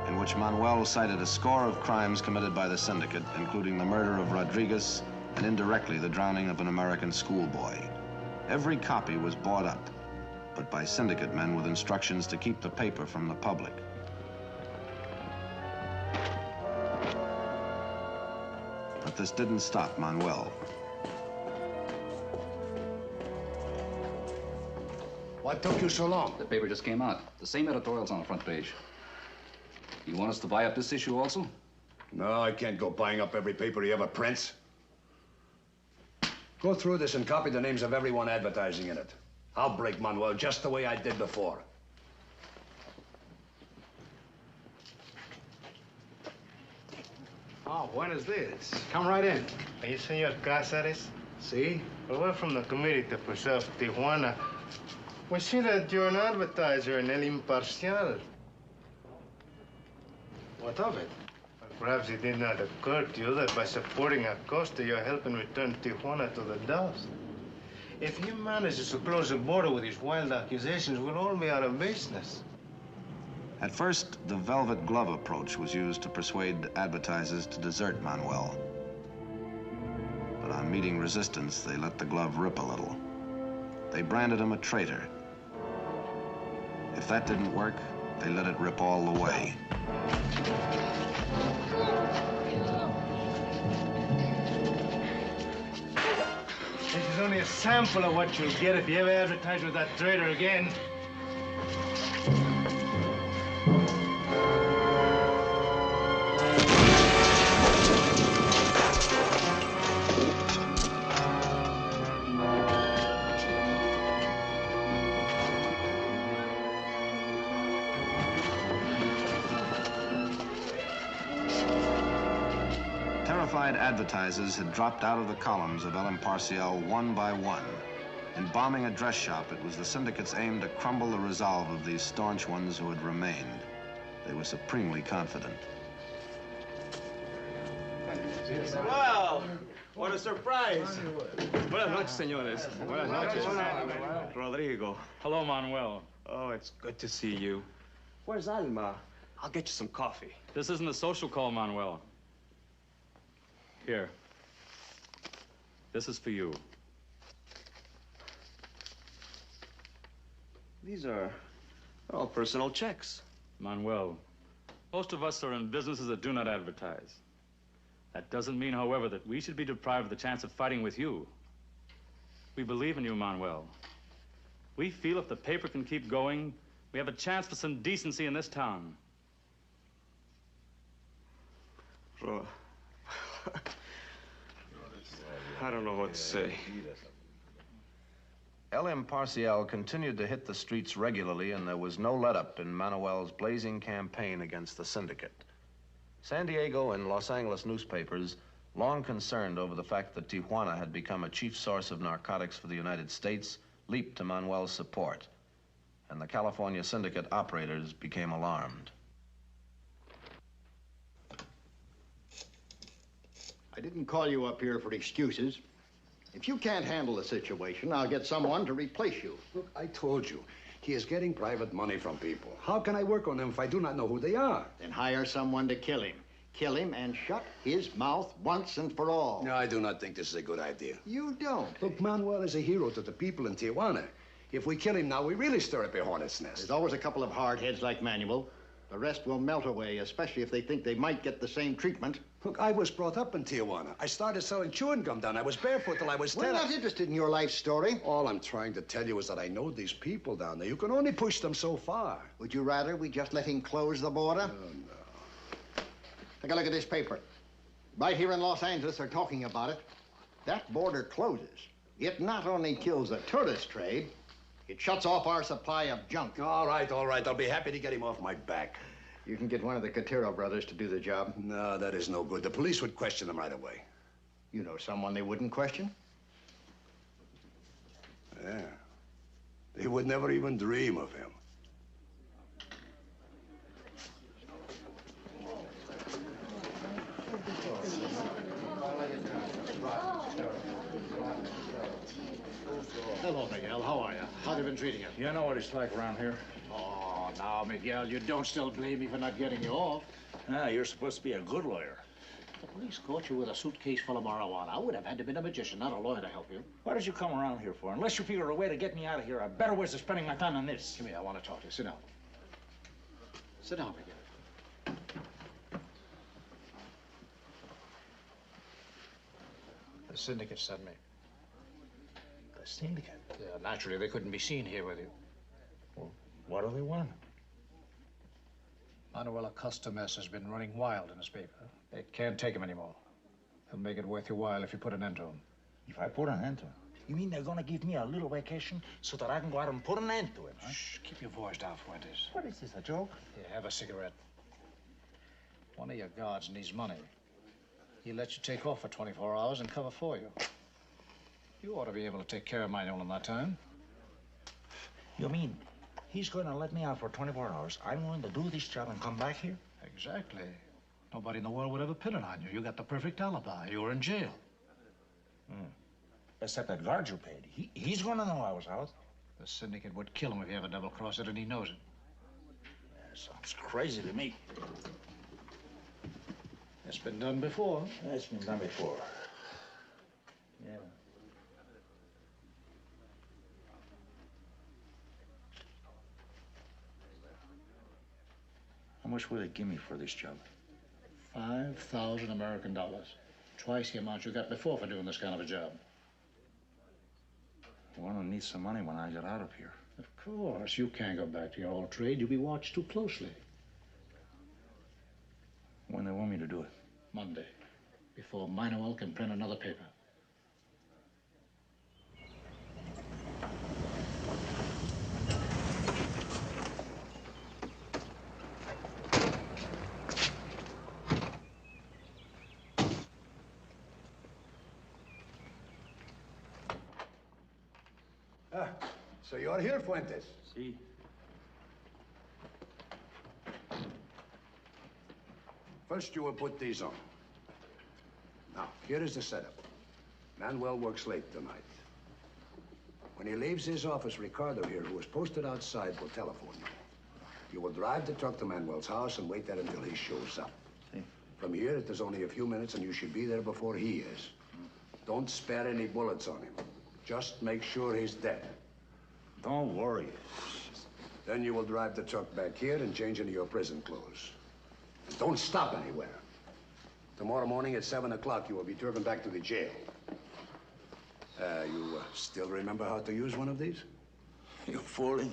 in which Manuel cited a score of crimes committed by the syndicate, including the murder of Rodriguez and indirectly the drowning of an American schoolboy. Every copy was bought up, but by syndicate men with instructions to keep the paper from the public. But this didn't stop Manuel.
What took you so long? The paper just came out. The same editorial's on the front page. You want us to buy up this issue also?
No, I can't go buying up every paper he ever prints. Go through this and copy the names of everyone advertising in it. I'll break Manuel just the way I did before.
Oh, buenos dias. Come right in. Are you Senor Cáceres? Si. Well, we're from the Committee to Preserve Tijuana. We see that you're an advertiser in El Imparcial. What of it? Well, perhaps it did not occur to you that by supporting Acosta, you're helping return Tijuana to the dust. If he manages to close the border with his wild accusations, we'll all be out of business.
At first, the velvet glove approach was used to persuade advertisers to desert Manuel. But on meeting resistance, they let the glove rip a little. They branded him a traitor. If that didn't work, they let it rip all the way.
This is only a sample of what you'll get if you ever advertise with that traitor again.
Terrified advertisers had dropped out of the columns of El Imparcial one by one. In bombing a dress shop, it was the syndicate's aim to crumble the resolve of these staunch ones who had remained. They were supremely confident.
Wow! What a surprise! Buenas noches, señores.
Buenas noches.
Rodrigo.
Hello, Manuel.
Oh, it's good to see you. Where's Alma? I'll get you some coffee.
This isn't a social call, Manuel. Here. This is for you.
These are all personal checks.
Manuel, most of us are in businesses that do not advertise. That doesn't mean, however, that we should be deprived of the chance of fighting with you. We believe in you, Manuel. We feel if the paper can keep going, we have a chance for some decency in this town.
I don't know what to say.
El Imparcial continued to hit the streets regularly, and there was no let-up in Manuel's blazing campaign against the syndicate. San Diego and Los Angeles newspapers, long concerned over the fact that Tijuana had become a chief source of narcotics for the United States, leaped to Manuel's support, and the California syndicate operators became alarmed.
I didn't call you up here for excuses. If you can't handle the situation, I'll get someone to replace you.
Look, I told you, he is getting private money from people. How can I work on them if I do not know who they are?
Then hire someone to kill him. Kill him and shut his mouth once and for all.
No, I do not think this is a good idea.
You don't.
Look, Manuel is a hero to the people in Tijuana. If we kill him now, we really stir up a hornet's nest.
There's always a couple of hard heads like Manuel. The rest will melt away, especially if they think they might get the same treatment.
Look, I was brought up in Tijuana. I started selling chewing gum down. I was barefoot till I was 10.
We're not interested in your life story.
All I'm trying to tell you is that I know these people down there. You can only push them so far.
Would you rather we just let him close the border?
Oh, no.
Take a look at this paper. Right here in Los Angeles, they're talking about it. That border closes. It not only kills the tourist trade, it shuts off our supply of junk.
All right, all right. I'll be happy to get him off my back.
You can get one of the Cotero brothers to do the job.
No, that is no good. The police would question him right away.
You know someone they wouldn't question?
Yeah. They would never even dream of him.
Hello, Miguel. How are you? How have you been treating you?
You know what it's like around here.
Oh, now, Miguel, you don't still blame me for not getting you off.
Ah, you're supposed to be a good lawyer.
The police caught you with a suitcase full of marijuana. I would have had to be a magician, not a lawyer, to help you.
What did you come around here for? Unless you figure a way to get me out of here, a better ways of spending my time than this.
Come here, I want to talk to you. Sit down. Sit down, Miguel. The syndicate sent me.
The syndicate?
Yeah, naturally, they couldn't be seen here with you.
Well, what do they want?
Manuel Acosta mess has been running wild in his paper. They can't take him anymore. They'll make it worth your while if you put an end to him.
If I put an end to him? You mean they're gonna give me a little vacation so that I can go out and put an end to him, huh?
Shh, keep your voice down, Fuentes.
What is this, a joke?
Here, have a cigarette. One of your guards needs money. He'll let you take off for 24 hours and cover for you. You ought to be able to take care of Manuel in that time.
You mean he's going to let me out for 24 hours? I'm going to do this job and come back here?
Exactly. Nobody in the world would ever pin it on you. You got the perfect alibi. You were in jail.
Except that guard you paid. He's going to know I was out.
The syndicate would kill him if he ever double-crossed it, and he knows it.
That sounds crazy to me.
It's been done before.
It's been done before. Yeah. How much will they give me for this job?
5,000 American dollars. Twice the amount you got before for doing this kind of a job.
Well, I'll need some money when I get out of here.
Of course. You can't go back to your old trade. You'll be watched too closely.
When they want me to do it?
Monday. Before Manuel can print another paper.
So you're here, Fuentes?
Si.
First, you will put these on. Now, here is the setup. Manuel works late tonight. When he leaves his office, Ricardo here, who is posted outside, will telephone you. You will drive the truck to Manuel's house and wait there until he shows up.
Si.
From here, it is only a few minutes, and you should be there before he is. Don't spare any bullets on him. Just make sure he's dead.
Don't worry.
Then you will drive the truck back here and change into your prison clothes. And don't stop anywhere. Tomorrow morning at 7 o'clock, you will be driven back to the jail. You still remember how to use one of these?
You're fooling.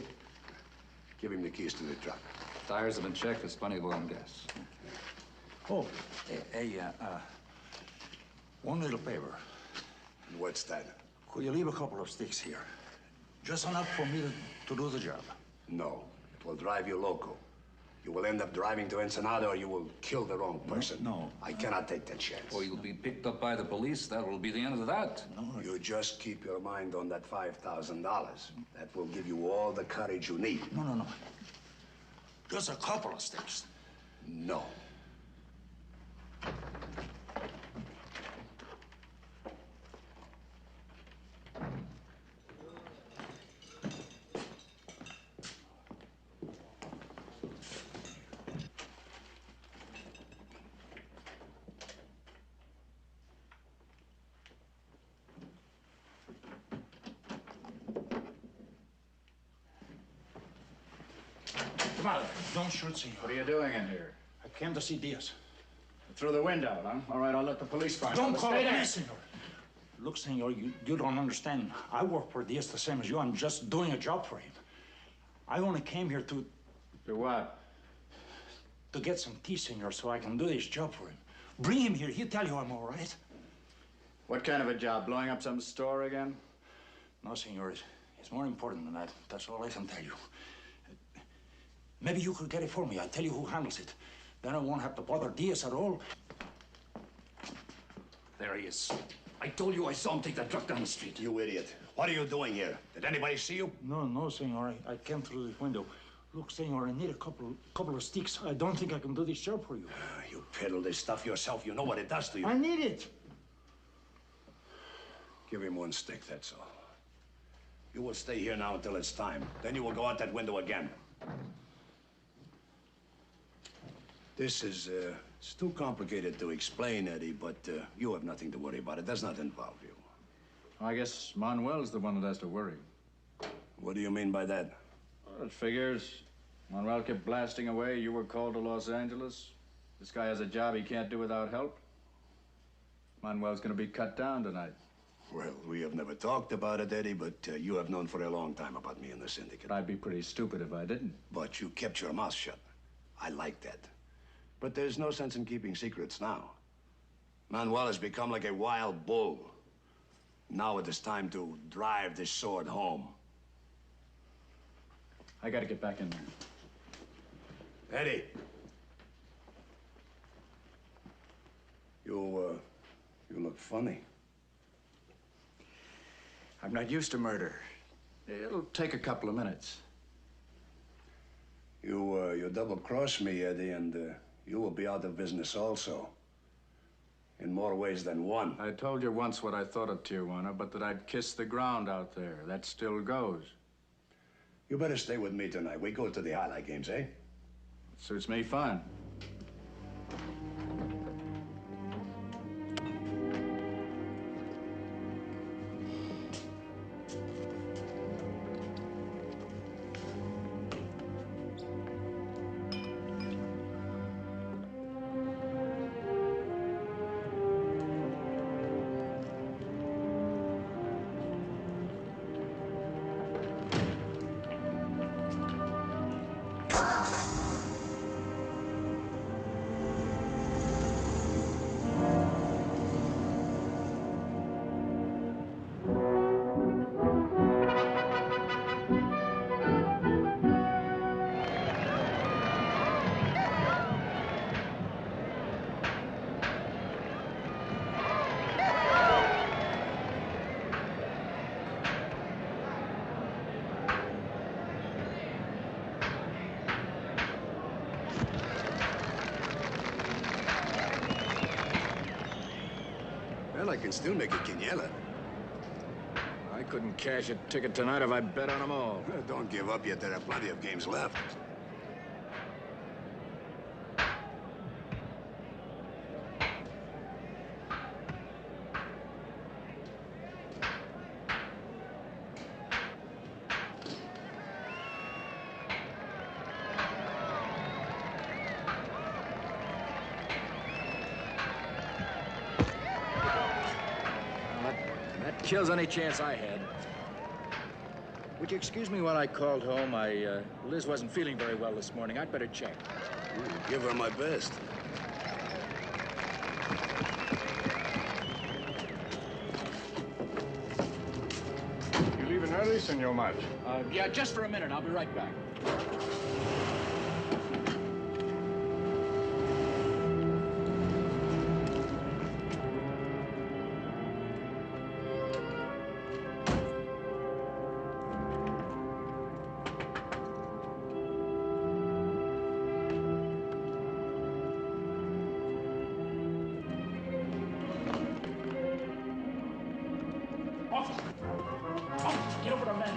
Give him the keys to the truck.
Tires have been checked. There's plenty of oil and gas. Oh, one little favor.
What's that?
Could you leave a couple of sticks here? Just enough for me to do the job.
No. It will drive you loco. You will end up driving to Ensenada or you will kill the wrong person.
No.
I cannot take that chance.
Or you'll be picked up by the police. That will be the end of that.
No. You just keep your mind on that $5,000. That will give you all the courage you need.
No. Just a couple of sticks.
No.
the matter? Don't shoot, senor.
What are you doing in here?
I came to see Diaz.
Through the window, huh? All right, I'll let the police find
Don't
out.
call
Stay
me,
there.
senor. Look, senor, you don't understand. I work for Diaz the same as you. I'm just doing a job for him. I only came here to...
To what?
To get some tea, senor, so I can do this job for him. Bring him here. He'll tell you I'm all right.
What kind of a job? Blowing up some store again?
No, senor. It's more important than that. That's all I can tell you. Maybe you could get it for me. I'll tell you who handles it. Then I won't have to bother Diaz at all.
There he is. I told you I saw him take that truck down the street.
You idiot. What are you doing here? Did anybody see you?
No, senor. I came through the window. Look, senor, I need a couple of sticks. I don't think I can do this job for you.
You peddle this stuff yourself. You know what it does to you.
I need it.
Give him one stick, that's all. You will stay here now until it's time. Then you will go out that window again. This is, it's too complicated to explain, Eddie, but you have nothing to worry about. It does not involve you.
I guess Manuel's the one that has to worry.
What do you mean by that?
Well, it figures. Manuel kept blasting away. You were called to Los Angeles. This guy has a job he can't do without help. Manuel's gonna be cut down tonight.
Well, we have never talked about it, Eddie, but you have known for a long time about me and the syndicate.
I'd be pretty stupid if I didn't.
But you kept your mouth shut. I like that. But there's no sense in keeping secrets now. Manuel has become like a wild bull. Now it is time to drive this sword home.
I gotta get back in there.
Eddie. You look funny.
I'm not used to murder. It'll take a couple of minutes.
You double-crossed me, Eddie, and you will be out of business also. In more ways than one.
I told you once what I thought of Tijuana, but that I'd kiss the ground out there. That still goes.
You better stay with me tonight. We go to the highlight games, eh?
Suits me fine.
Well, I can still make a quiniela.
I couldn't cash a ticket tonight if I bet on them all.
Don't give up yet. There are plenty of games left.
Kills any chance I had. Would you excuse me while I called home? Liz wasn't feeling very well this morning. I'd better check.
Give her my best.
You leaving early, Senor March?
Yeah, just for a minute. I'll be right back.
Get over to man.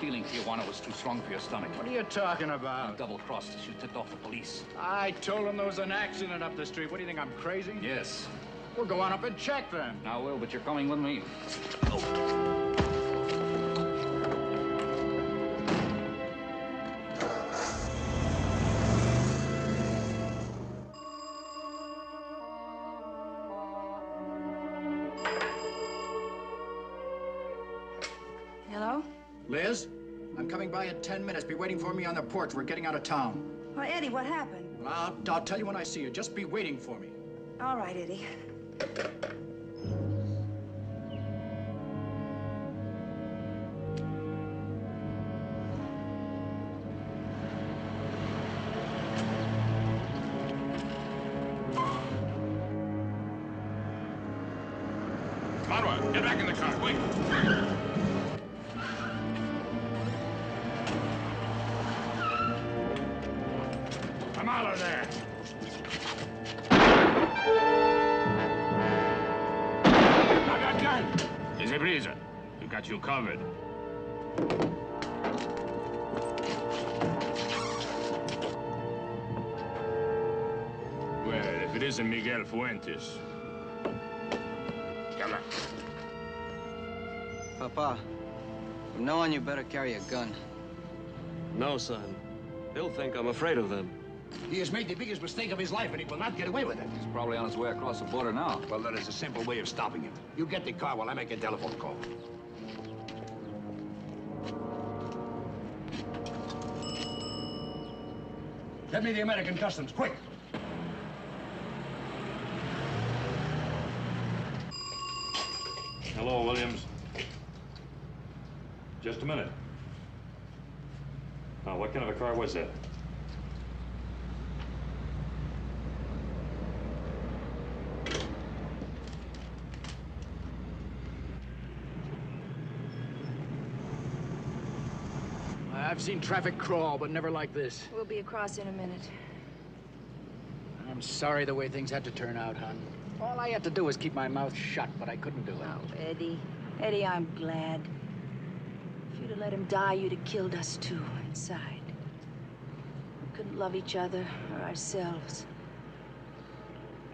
feeling Tijuana was too strong for your stomach.
What are you talking about?
You double-crossed us. You tipped off the police.
I told them there was an accident up the street. What do you think, I'm crazy?
Yes.
We'll go on up and check then.
I will, but you're coming with me.
Hello?
Liz, I'm coming by in 10 minutes. Be waiting for me on the porch. We're getting out of town.
Well, Eddie, what happened?
Well, I'll tell you when I see you. Just be waiting for me.
All right, Eddie.
Manuel, get back in the car, quick. I'm out of there. I got gun. Easy breezer. We got you covered. Well, if it isn't Miguel Fuentes. Come on.
Papa, from now on you better carry a gun.
No, son. They'll think I'm afraid of them.
He has made the biggest mistake of his life, and he will not get away with it.
He's probably on his way across the border now.
Well, there is a simple way of stopping him. You get the car while I make a telephone call. Get me the American Customs, quick!
Hello, Williams. Just a minute. Now, what kind of a car was that?
I've seen traffic crawl, but never like this.
We'll be across in a minute.
I'm sorry the way things had to turn out, hon. All I had to do was keep my mouth shut, but I couldn't do it.
Oh, Eddie. Eddie, I'm glad. If you'd have let him die, you'd have killed us too, inside. We couldn't love each other or ourselves.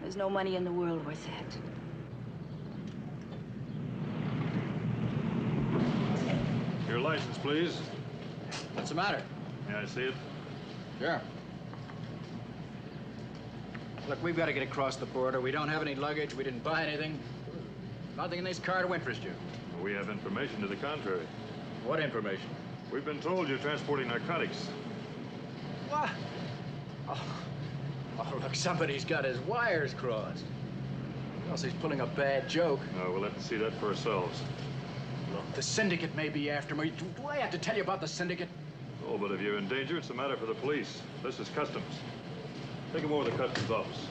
There's no money in the world worth that.
Your license, please.
What's the matter?
May I see it?
Sure. Look, we've got to get across the border. We don't have any luggage. We didn't buy anything. Nothing in this car to interest you.
We have information to the contrary.
What information?
We've been told you're transporting narcotics.
What? Oh, look, somebody's got his wires crossed. Or else he's pulling a bad joke.
No, we'll have to see that for ourselves.
Look, the syndicate may be after me. Do I have to tell you about the syndicate?
Oh, but if you're in danger, it's a matter for the police. This is customs. Take him over to the customs office.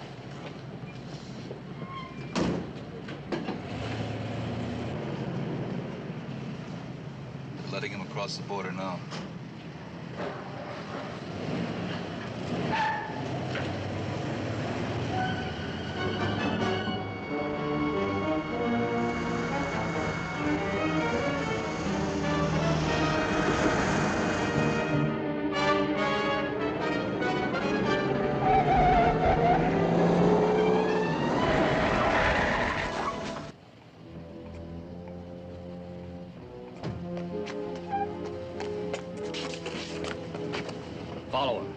Letting him across the border now.
Follow him.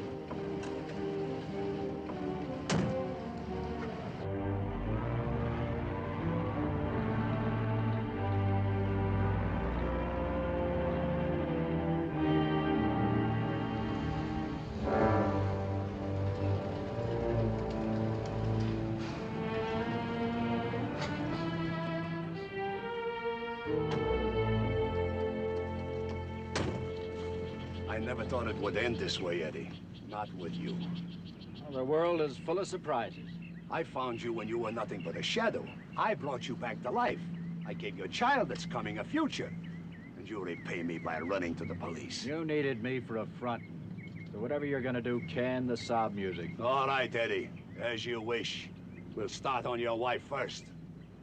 I never thought it would end this way, Eddie. Not with you.
Well, the world is full of surprises.
I found you when you were nothing but a shadow. I brought you back to life. I gave you a child that's coming, a future. And you repay me by running to the police.
You needed me for a front. So whatever you're gonna do, can the sob music.
All right, Eddie. As you wish. We'll start on your wife first.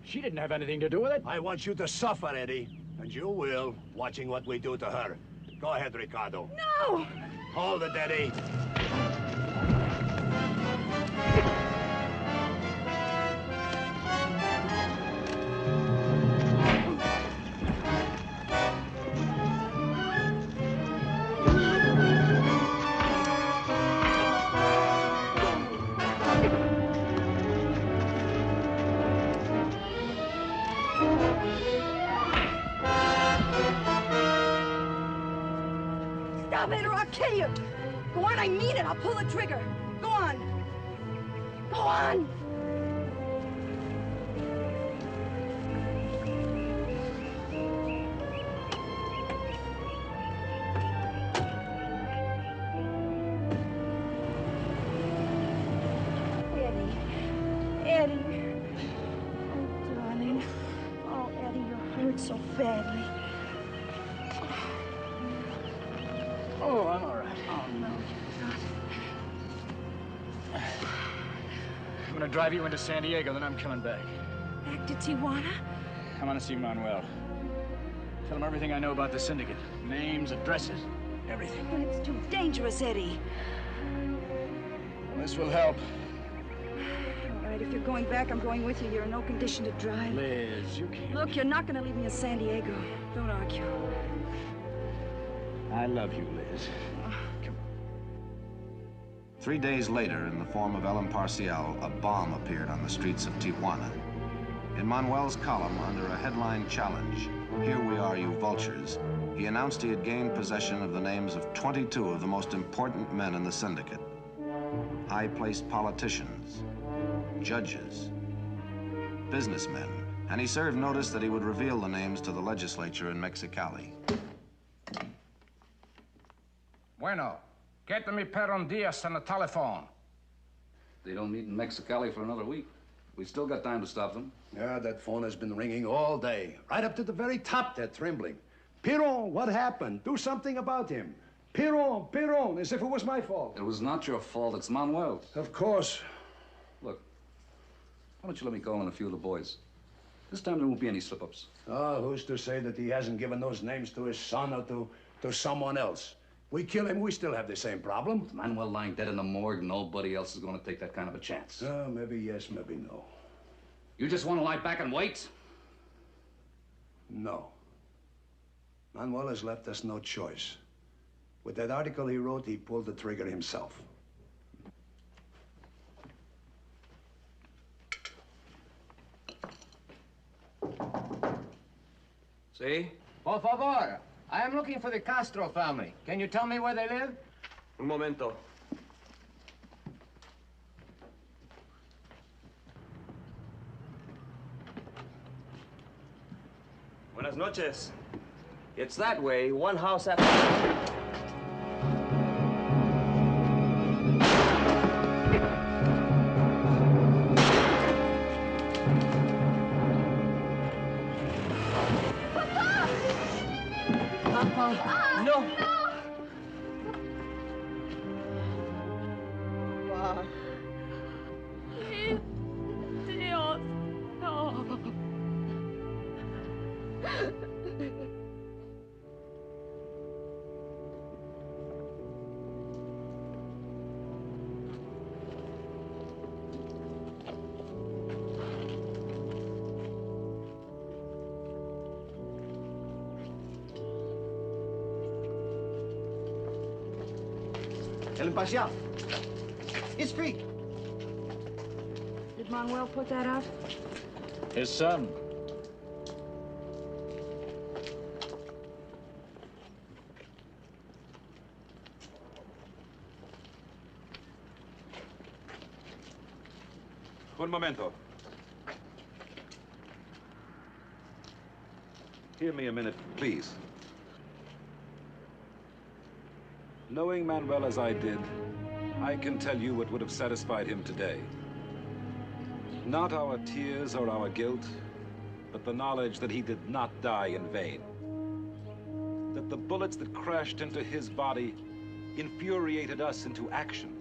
She didn't have anything to do with it.
I want you to suffer, Eddie. And you will, watching what we do to her. Go ahead, Ricardo.
No!
Hold it, Eddie.
Stop it or I'll kill you. Go on, I mean it. I'll pull the trigger. Go on. Go on. Eddie. Oh, darling. Oh, Eddie, you're hurt so badly.
Oh, I'm all right.
Oh, no.
I'm gonna drive you into San Diego, then I'm coming back.
Back to Tijuana?
I want to see Manuel. Tell him everything I know about the syndicate. Names, addresses, everything.
But it's too dangerous, Eddie.
Well, this will help.
All right, if you're going back, I'm going with you. You're in no condition to drive.
Liz, you can't.
Look, you're not gonna leave me in San Diego. Don't argue.
I love you, Liz.
3 days later, in the form of El Imparcial, a bomb appeared on the streets of Tijuana. In Manuel's column, under a headline challenge, "Here we are, you vultures," he announced he had gained possession of the names of 22 of the most important men in the syndicate. High-placed politicians, judges, businessmen, and he served notice that he would reveal the names to the legislature in Mexicali.
Bueno, get me Perron Diaz on the telephone.
They don't meet in Mexicali for another week. We still got time to stop them.
Yeah, that phone has been ringing all day. Right up to the very top, they're trembling. Perron, what happened? Do something about him. Perron, Perron, as if it was my fault.
It was not your fault. It's Manuel's.
Of course.
Look, why don't you let me call in a few of the boys? This time there won't be any slip-ups.
Oh, who's to say that he hasn't given those names to his son or to someone else? We kill him, we still have the same problem.
With Manuel lying dead in the morgue, nobody else is going to take that kind of a chance.
Maybe yes, maybe no.
You just want to lie back and wait?
No. Manuel has left us no choice. With that article he wrote, he pulled the trigger himself.
See?
Por favor. I am looking for the Castro family. Can you tell me where they live?
Un momento. Buenas noches. It's that way, one house after...
No. Papá. Dios, no.
El Imparcial. It's free.
Did Manuel put that out?
His son.
Un momento. Hear me a minute, please. Knowing Manuel as I did, I can tell you what would have satisfied him today. Not our tears or our guilt, but the knowledge that he did not die in vain. That the bullets that crashed into his body infuriated us into action.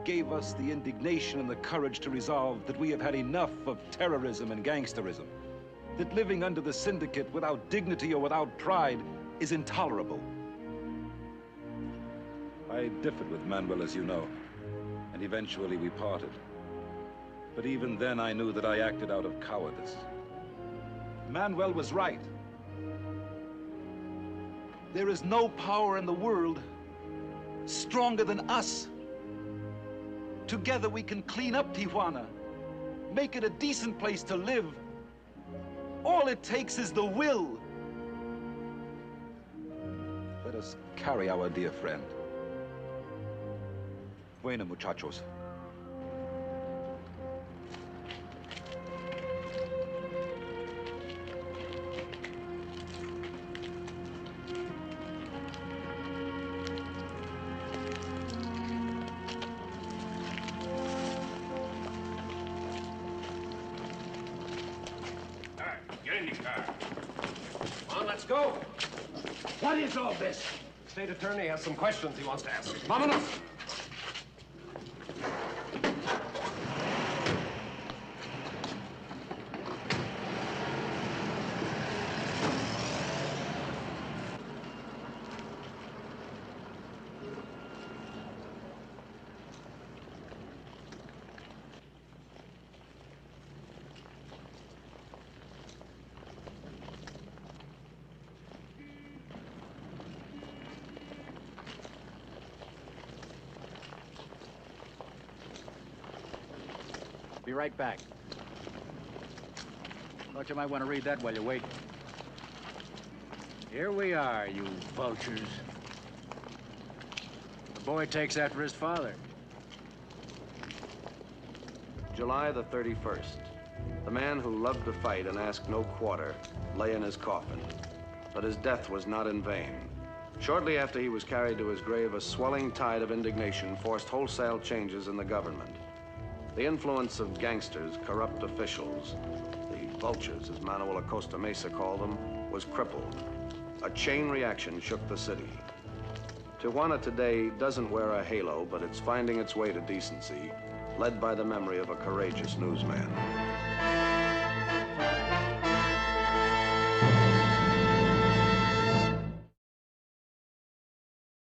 Gave us the indignation and the courage to resolve that we have had enough of terrorism and gangsterism. That living under the syndicate without dignity or without pride is intolerable. I differed with Manuel, as you know, and eventually we parted. But even then, I knew that I acted out of cowardice. Manuel was right. There is no power in the world stronger than us. Together we can clean up Tijuana, make it a decent place to live. All it takes is the will. Let us carry our dear friend. Bueno, muchachos.
Go. What is all this? The state attorney has some questions he wants to ask. Vámonos.
Be right back. Thought you might want to read that while you wait. Here we are, you vultures. The boy takes after his father.
July the 31st. The man who loved to fight and asked no quarter lay in his coffin. But his death was not in vain. Shortly after he was carried to his grave, a swelling tide of indignation forced wholesale changes in the government. The influence of gangsters, corrupt officials, the vultures, as Manuel Acosta Mesa called them, was crippled. A chain reaction shook the city. Tijuana today doesn't wear a halo, but it's finding its way to decency, led by the memory of a courageous newsman.